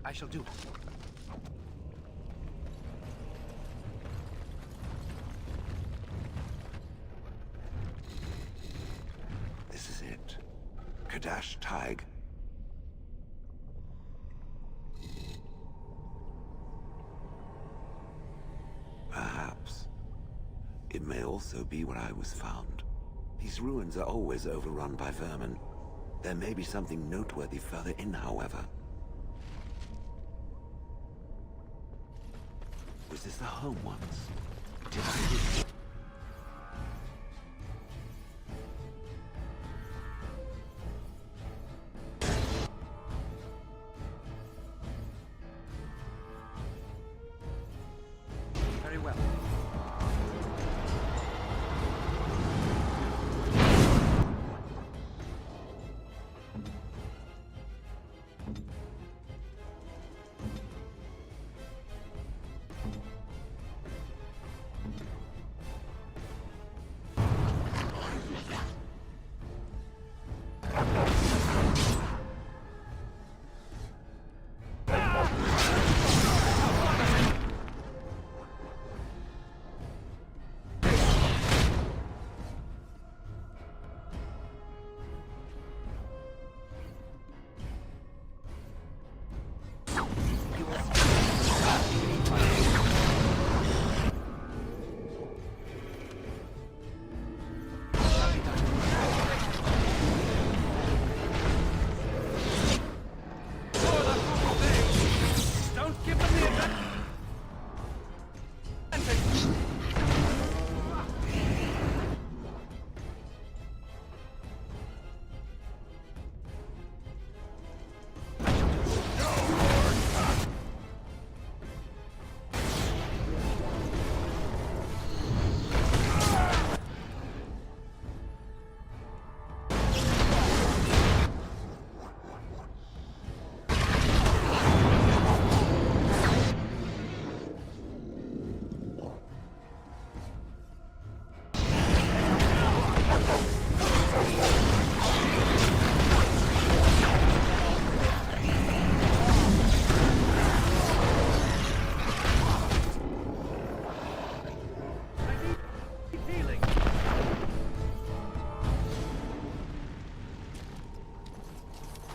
I shall do it. This is it. Kadash Tig. Perhaps. It may also be where I was found. These ruins are always overrun by vermin. There may be something noteworthy further in, however. Was this the home once? Did I live? Very well.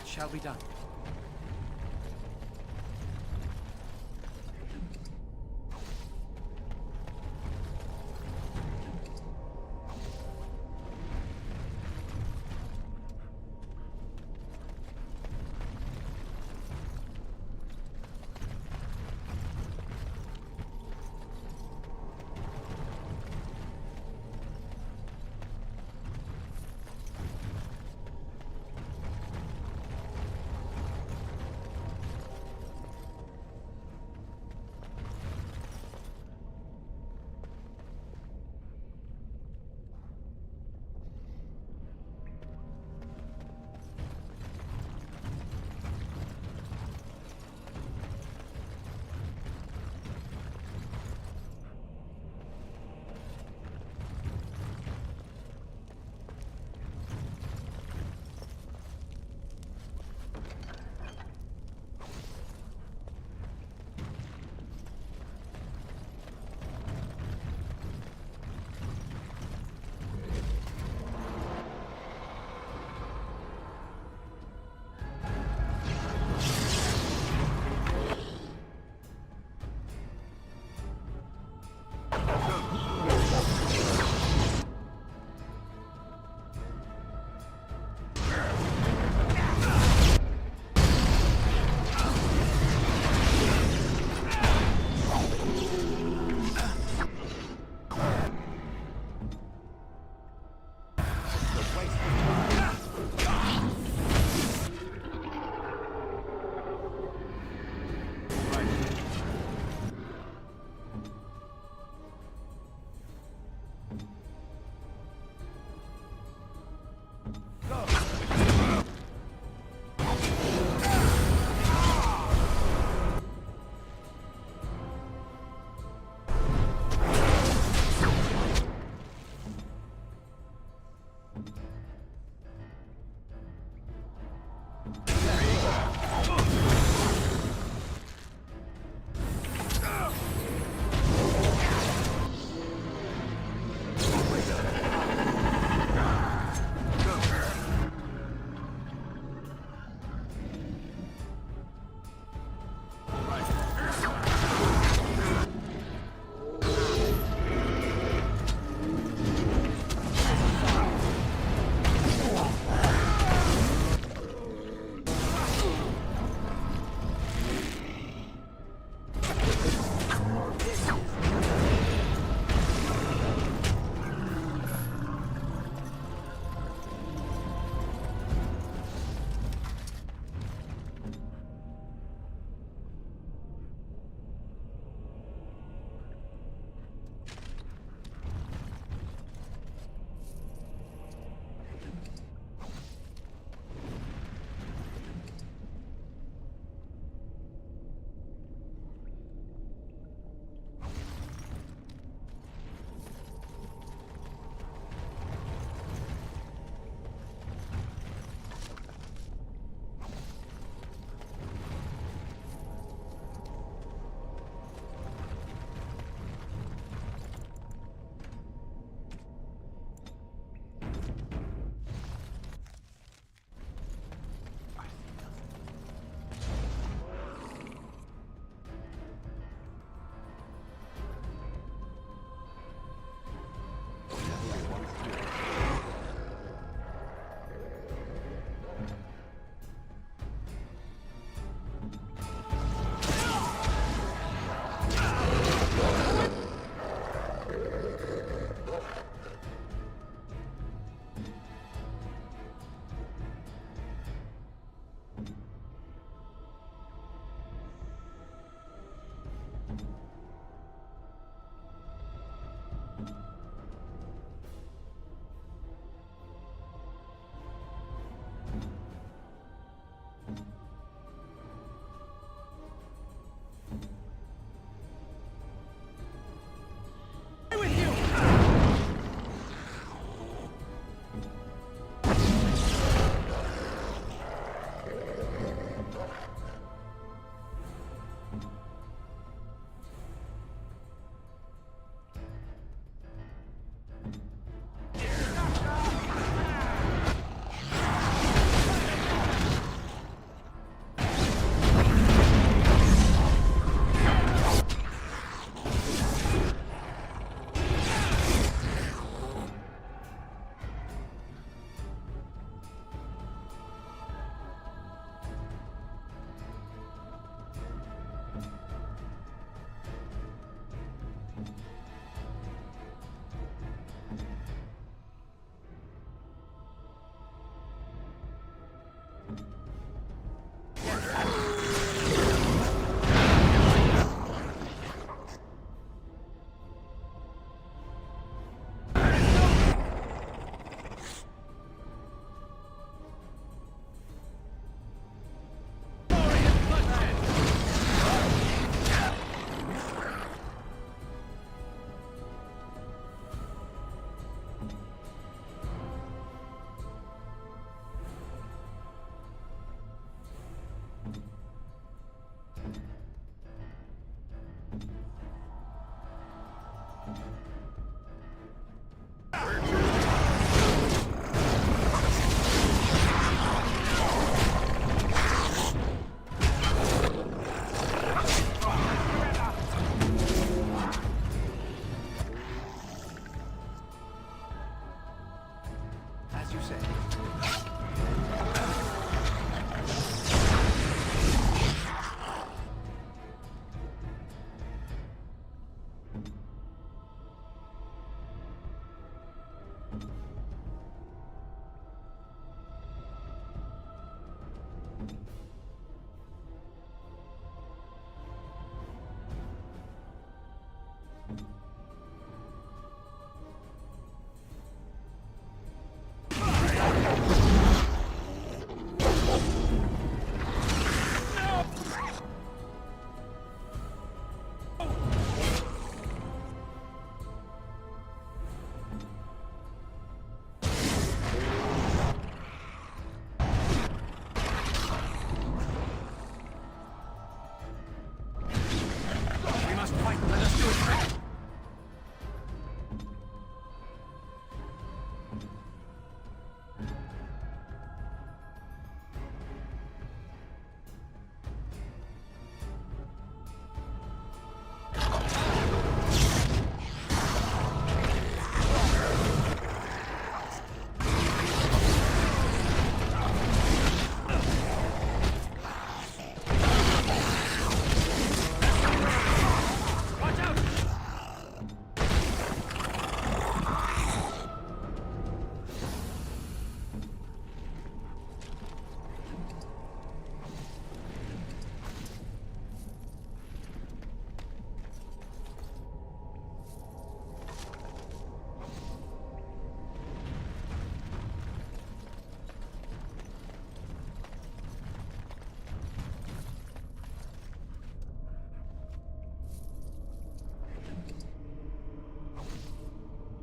Shall be done. As you say.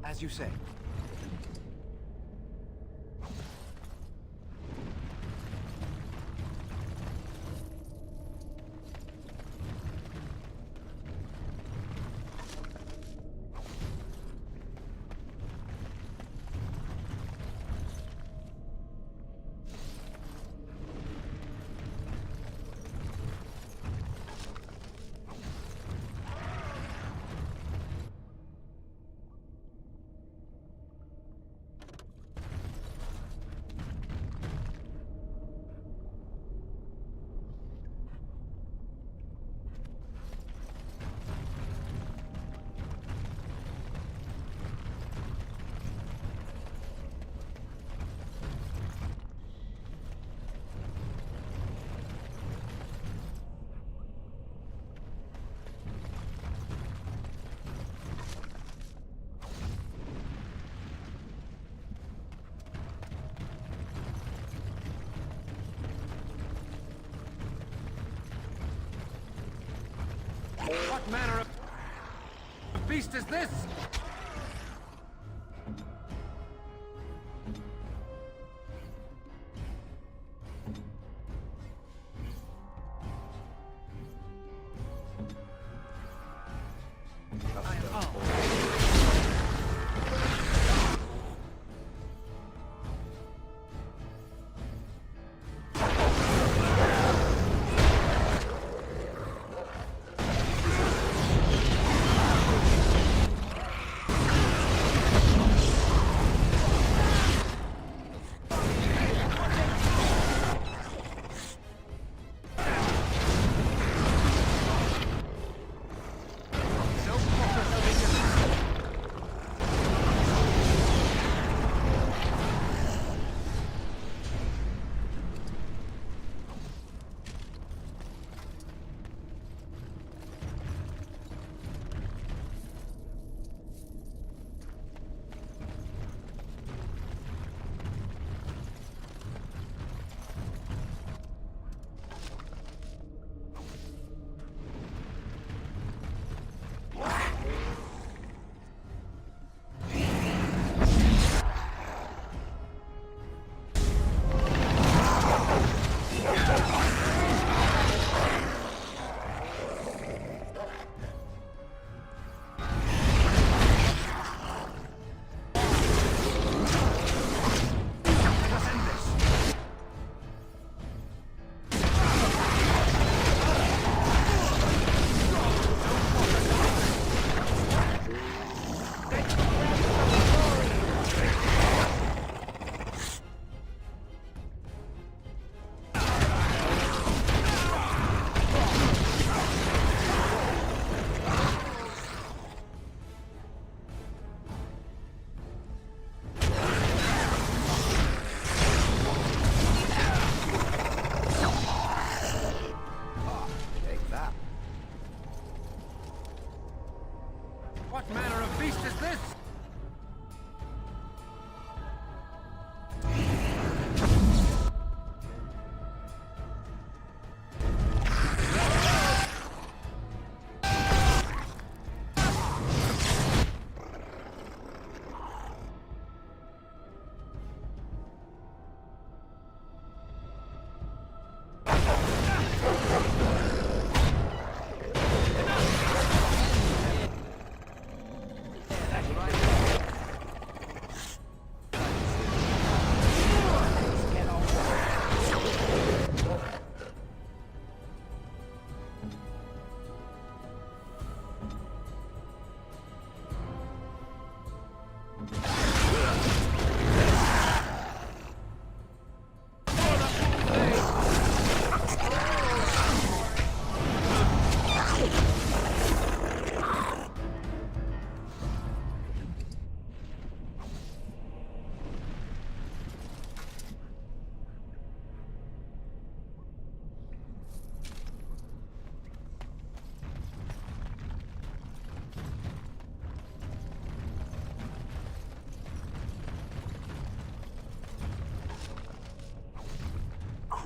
As you say. What manner of beast is this?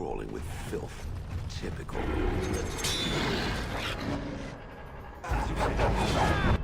crawling with filth. Typical. As you say.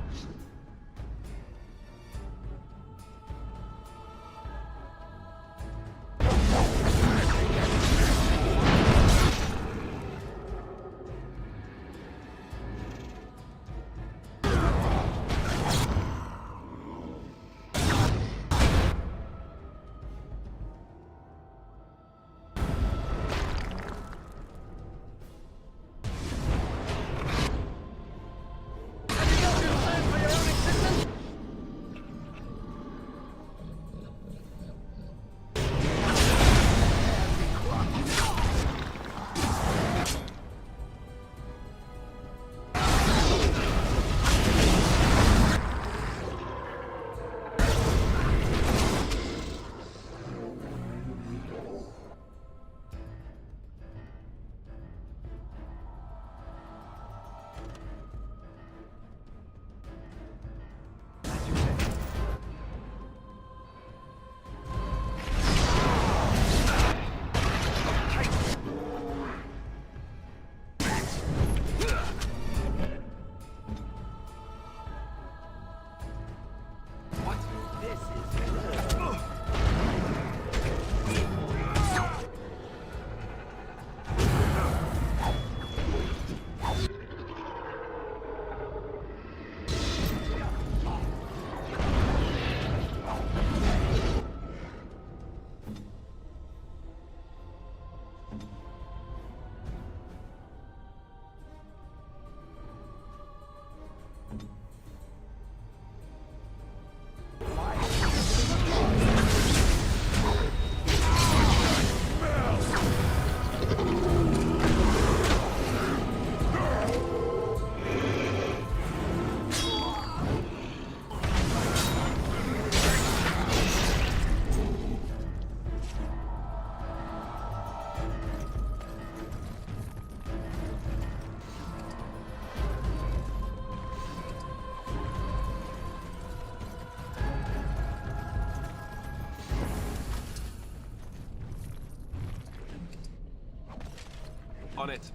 On it.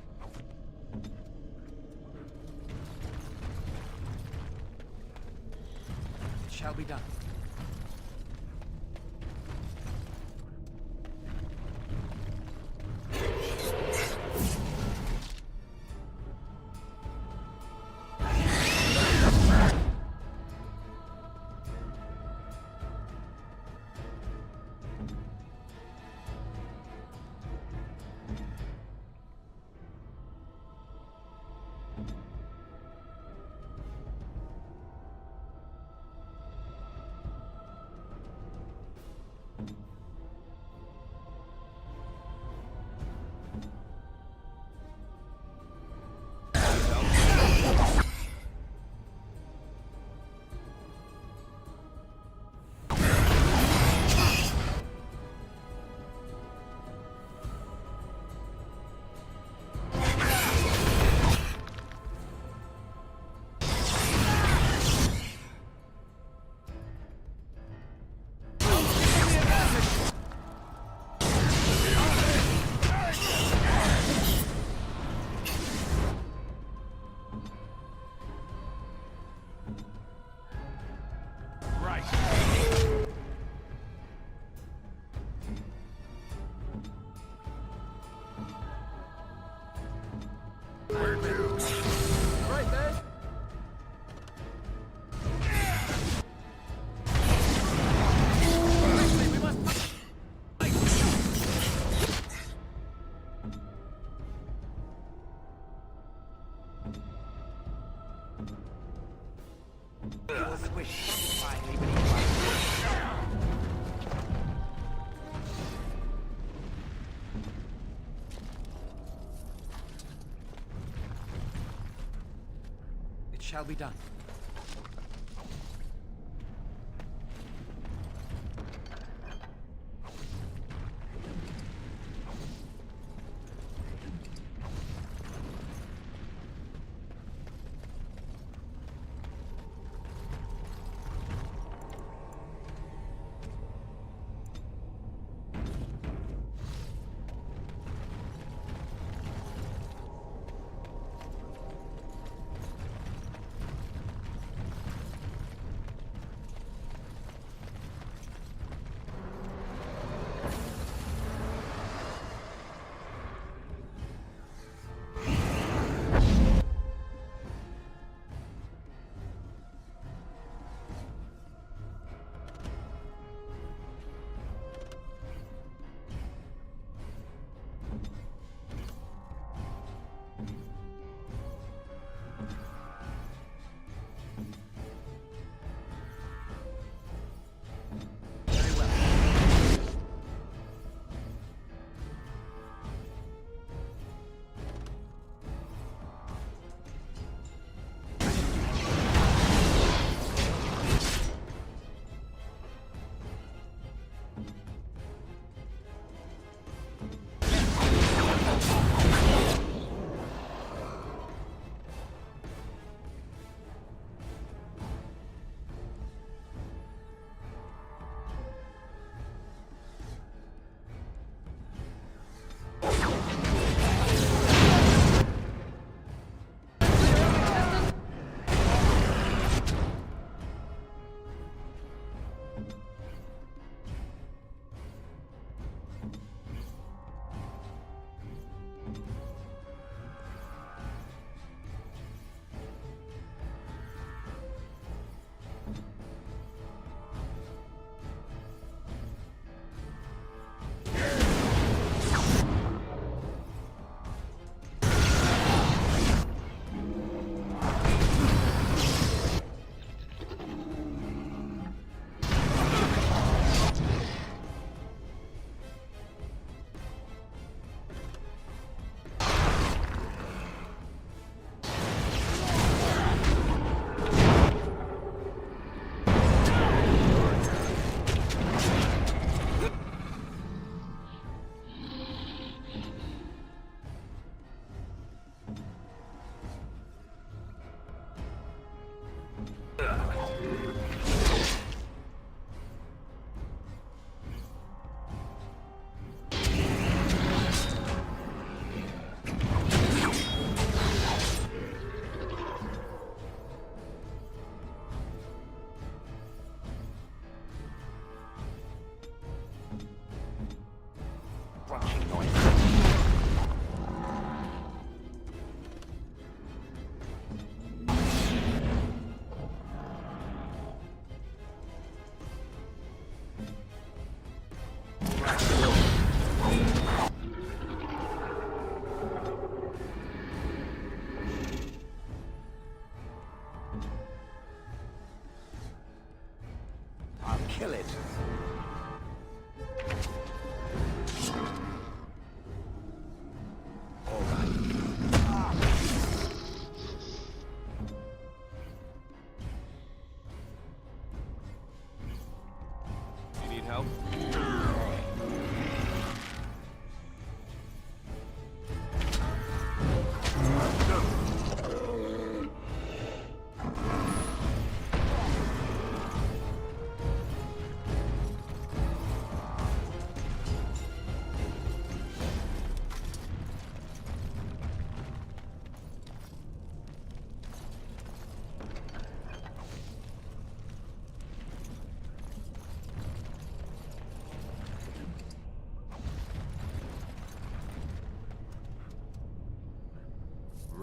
It shall be done. It shall be done.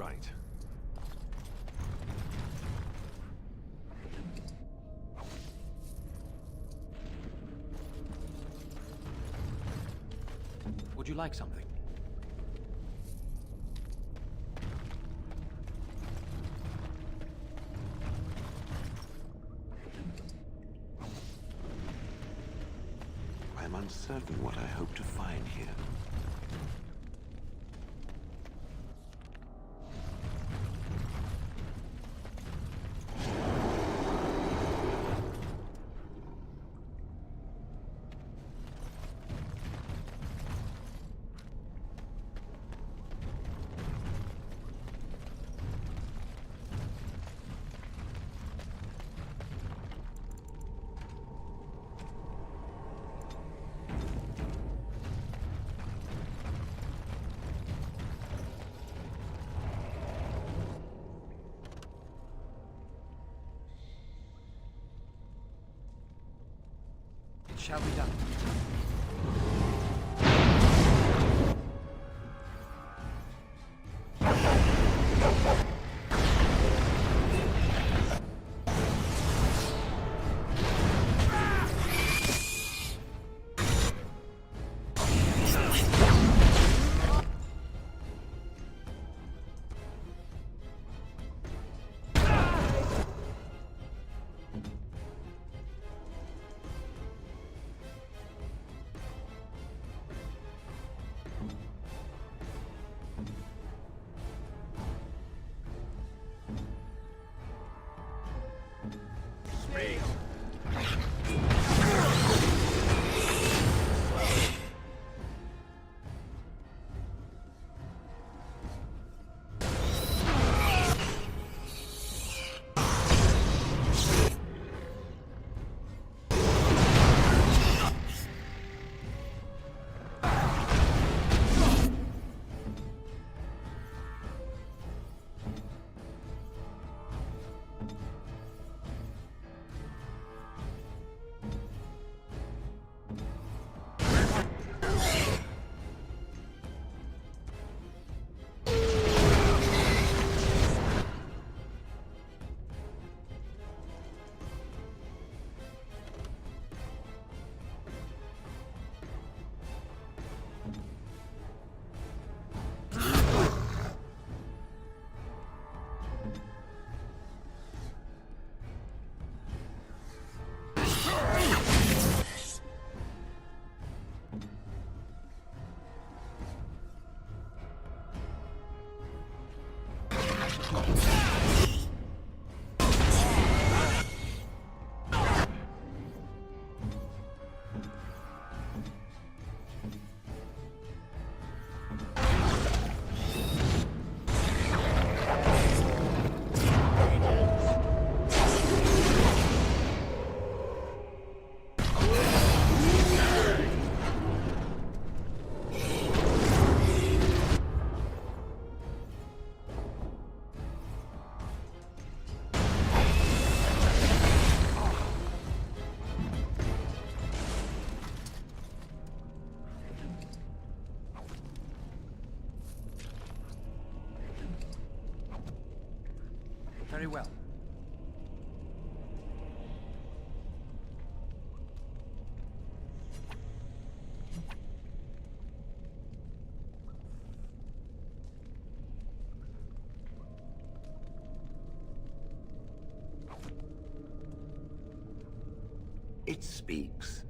right. Would you like something? I'm uncertain what I hope to find here. It shall be done. Very well. It speaks.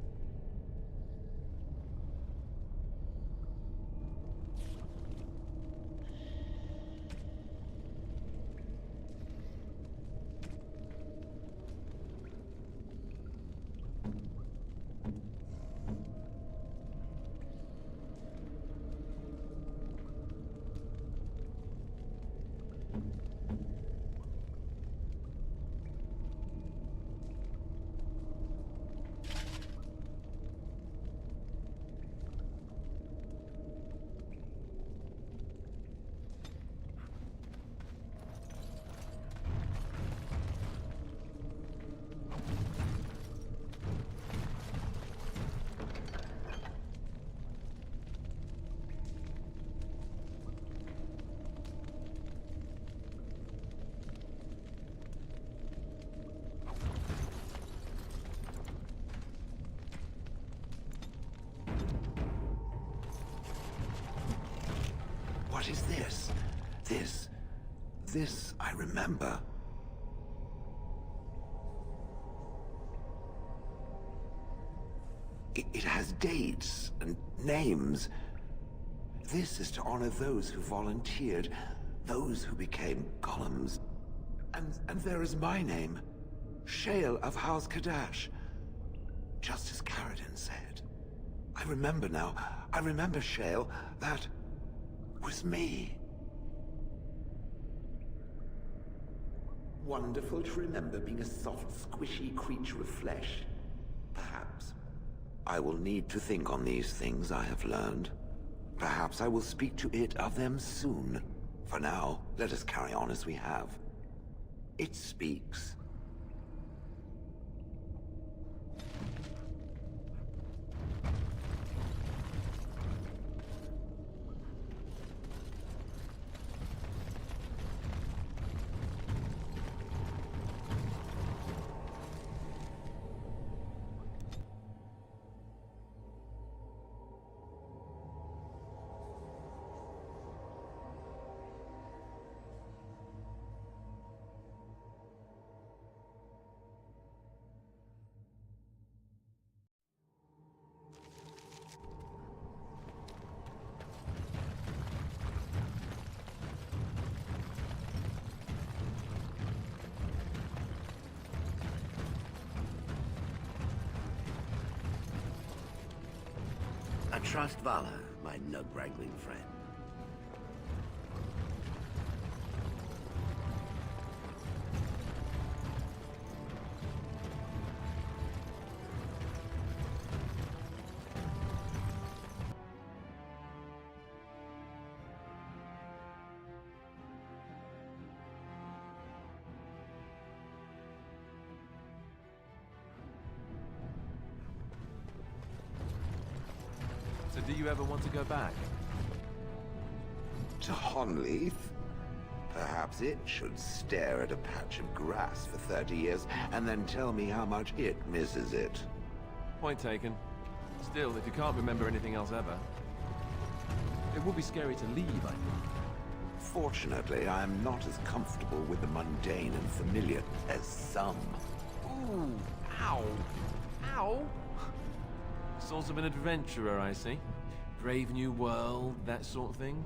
What is this? This I remember. It has dates and names. This is to honor those who volunteered, those who became golems. And there is my name, Shale of House Kadash. Just as Caradon said. I remember now. I remember, Shale. That was me. Wonderful to remember being a soft, squishy creature of flesh. Perhaps I will need to think on these things I have learned. Perhaps I will speak to it of them soon. For now, let us carry on as we have. It speaks. I trust Vala, my nug-wrangling friend. So do you ever want to go back? To Honleaf? Perhaps it should stare at a patch of grass for 30 years and then tell me how much it misses it. Point taken. Still, if you can't remember anything else ever, it would be scary to leave, I think. Fortunately, I am not as comfortable with the mundane and familiar as some. Ooh, ow, ow. Sort of an adventurer, I see. Brave new world, that sort of thing.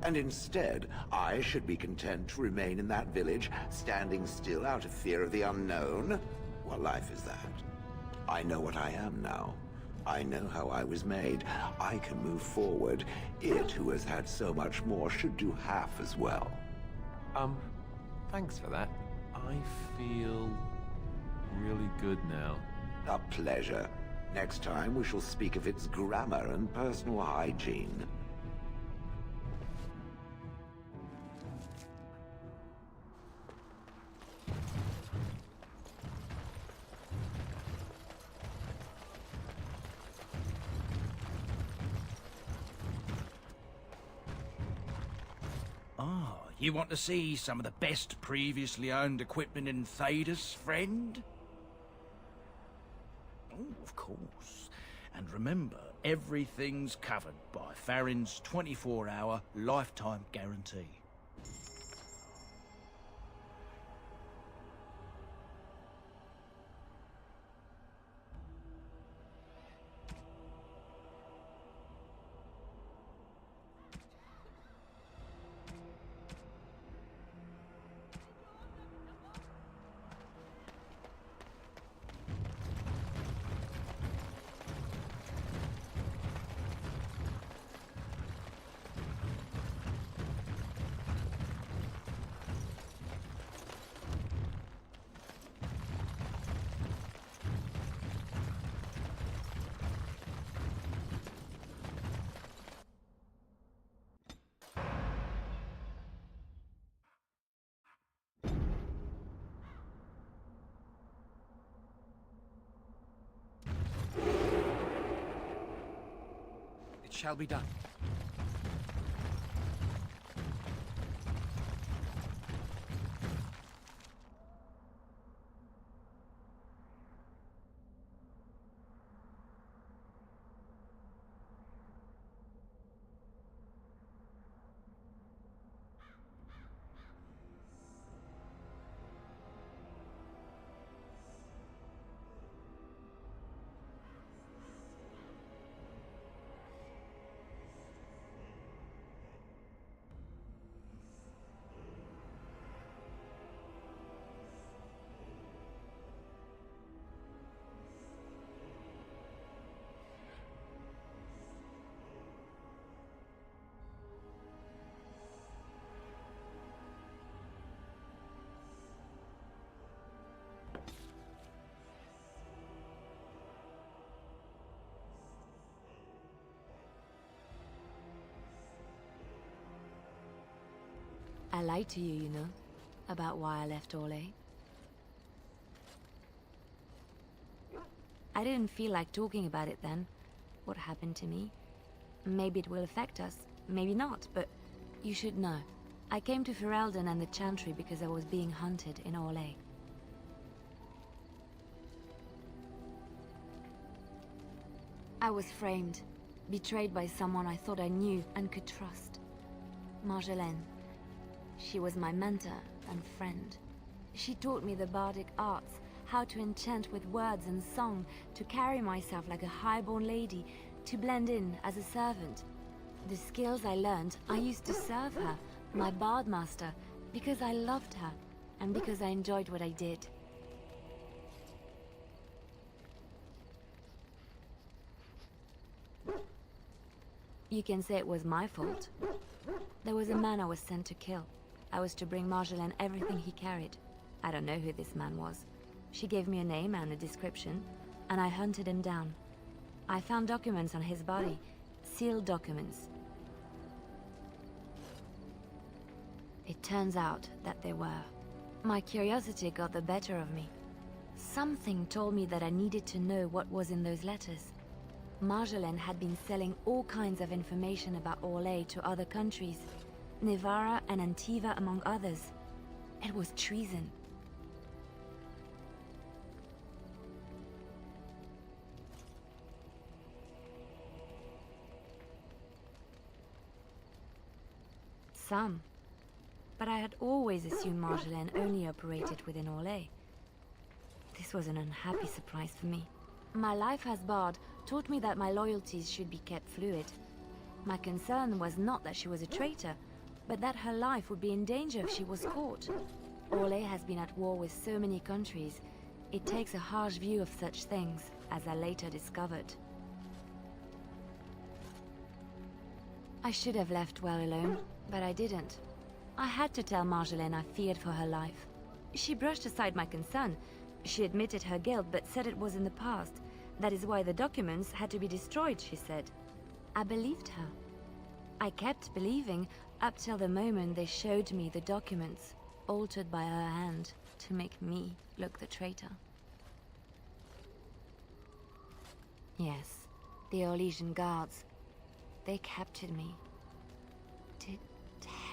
And instead, I should be content to remain in that village, standing still out of fear of the unknown? What life is that? I know what I am now. I know how I was made. I can move forward. It, who has had so much more, should do half as well. Thanks for that. I feel really good now. A pleasure. Next time, we shall speak of its grammar and personal hygiene. Ah, you want to see some of the best previously owned equipment in Thedas, friend? Oh, of course. And remember, everything's covered by Farron's 24-hour lifetime guarantee. It shall be done. I lied to you, you know, about why I left Orlais. I didn't feel like talking about it then, what happened to me. Maybe it will affect us, maybe not, but you should know. I came to Ferelden and the Chantry because I was being hunted in Orlais. I was framed, betrayed by someone I thought I knew and could trust. Marjolaine. She was my mentor and friend. She taught me the bardic arts, how to enchant with words and song, to carry myself like a highborn lady, to blend in as a servant. The skills I learned, I used to serve her, my bard master, because I loved her, and because I enjoyed what I did. You can say it was my fault. There was a man I was sent to kill. I was to bring Marjolaine everything he carried. I don't know who this man was. She gave me a name and a description, and I hunted him down. I found documents on his body, sealed documents. It turns out that they were. My curiosity got the better of me. Something told me that I needed to know what was in those letters. Marjolaine had been selling all kinds of information about Orlais to other countries, Nevarra and Antiva among others. It was treason. Some. But I had always assumed Marjolaine only operated within Orlais. This was an unhappy surprise for me. My life as Bard taught me that my loyalties should be kept fluid. My concern was not that she was a traitor, but that her life would be in danger if she was caught. Orlais has been at war with so many countries. It takes a harsh view of such things, as I later discovered. I should have left well alone, but I didn't. I had to tell Marjolaine I feared for her life. She brushed aside my concern. She admitted her guilt, but said it was in the past. That is why the documents had to be destroyed, she said. I believed her. I kept believing up till the moment they showed me the documents, altered by her hand, to make me look the traitor. Yes, the Orlesian guards. They captured me. Did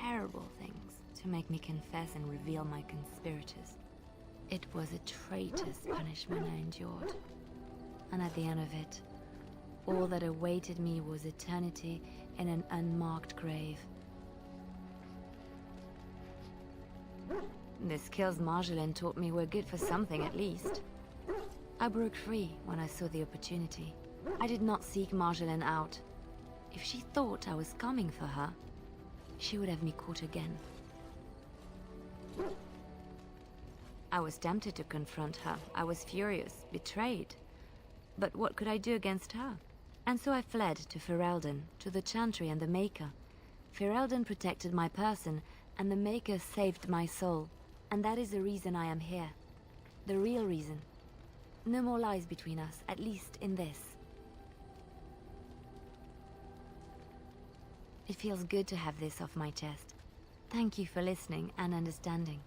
terrible things to make me confess and reveal my conspirators. It was a traitor's punishment I endured. And at the end of it, all that awaited me was eternity in an unmarked grave. The skills Marjolaine taught me were good for something at least. I broke free when I saw the opportunity. I did not seek Marjolaine out. If she thought I was coming for her, she would have me caught again. I was tempted to confront her. I was furious, betrayed. But what could I do against her? And so I fled to Ferelden, to the Chantry and the Maker. Ferelden protected my person, and the Maker saved my soul. And that is the reason I am here. The real reason. No more lies between us, at least in this. It feels good to have this off my chest. Thank you for listening and understanding.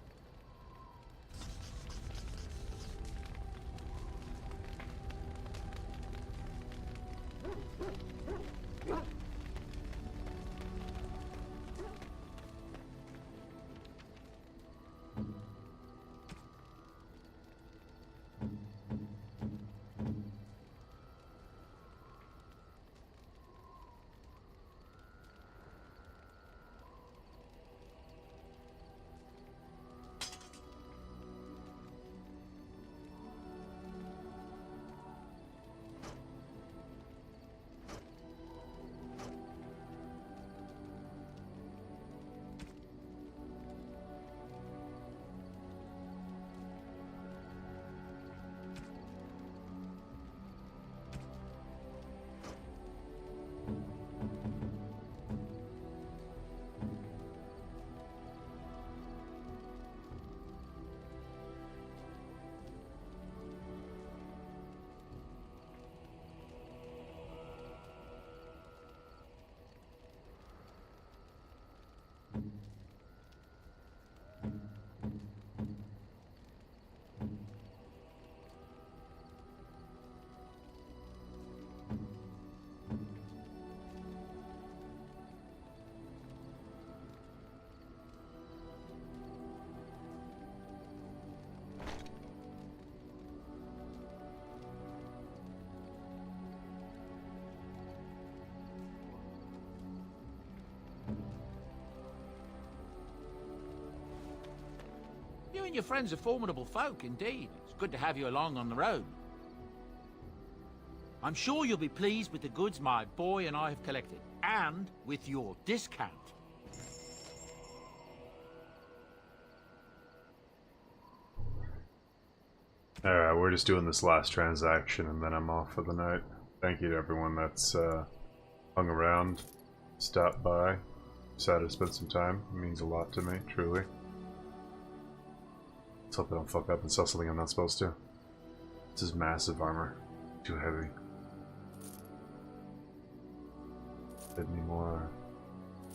your friends are formidable folk, indeed. It's good to have you along on the road. I'm sure you'll be pleased with the goods my boy and I have collected, and with your discount. Alright, we're just doing this last transaction and then I'm off for the night. Thank you to everyone that's hung around, stopped by, decided to spend some time. It means a lot to me, truly. Let's hope I don't fuck up and sell something I'm not supposed to. This is massive armor. Too heavy. Give me more.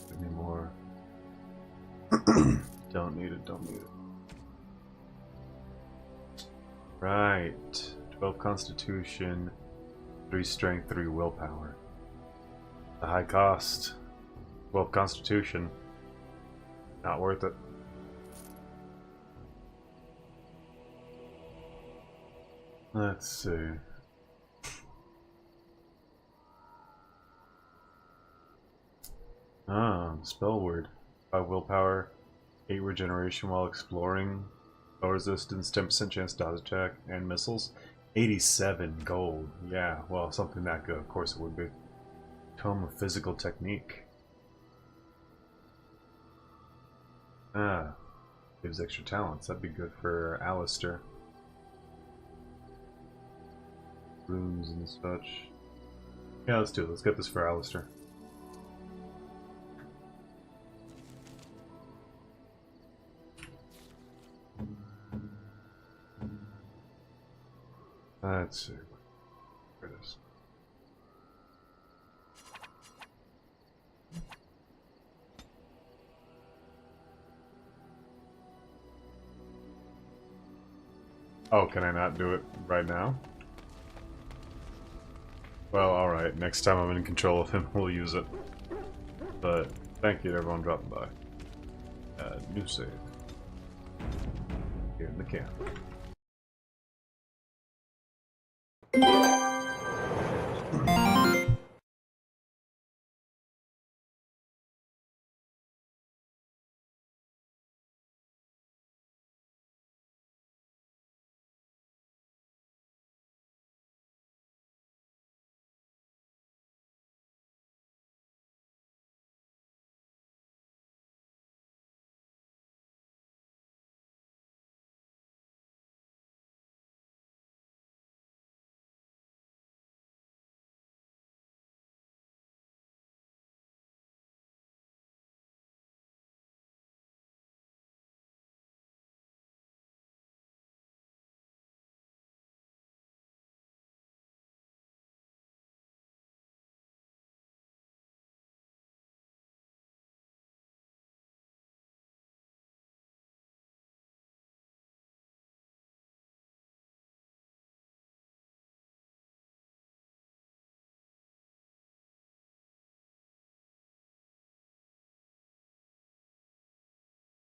Give me more. Don't need it, don't need it. Right. 12 constitution, 3 strength, 3 willpower. The high cost. 12 constitution. Not worth it. Let's see. Spell word. 5 willpower, 8 regeneration while exploring, low resistance, 10% chance dodge attack, and missiles. 87 gold. Yeah, well, something that good, of course it would be. Tome of physical technique. Gives extra talents. That'd be good for Alistair. Runes and such. Yeah, let's do it. Let's get this for Alistair. Let's see. Where it is. Oh, can I not do it right now? Well, alright. Next time I'm in control of him, we'll use it. But thank you to everyone dropping by. New save. Here in the camp.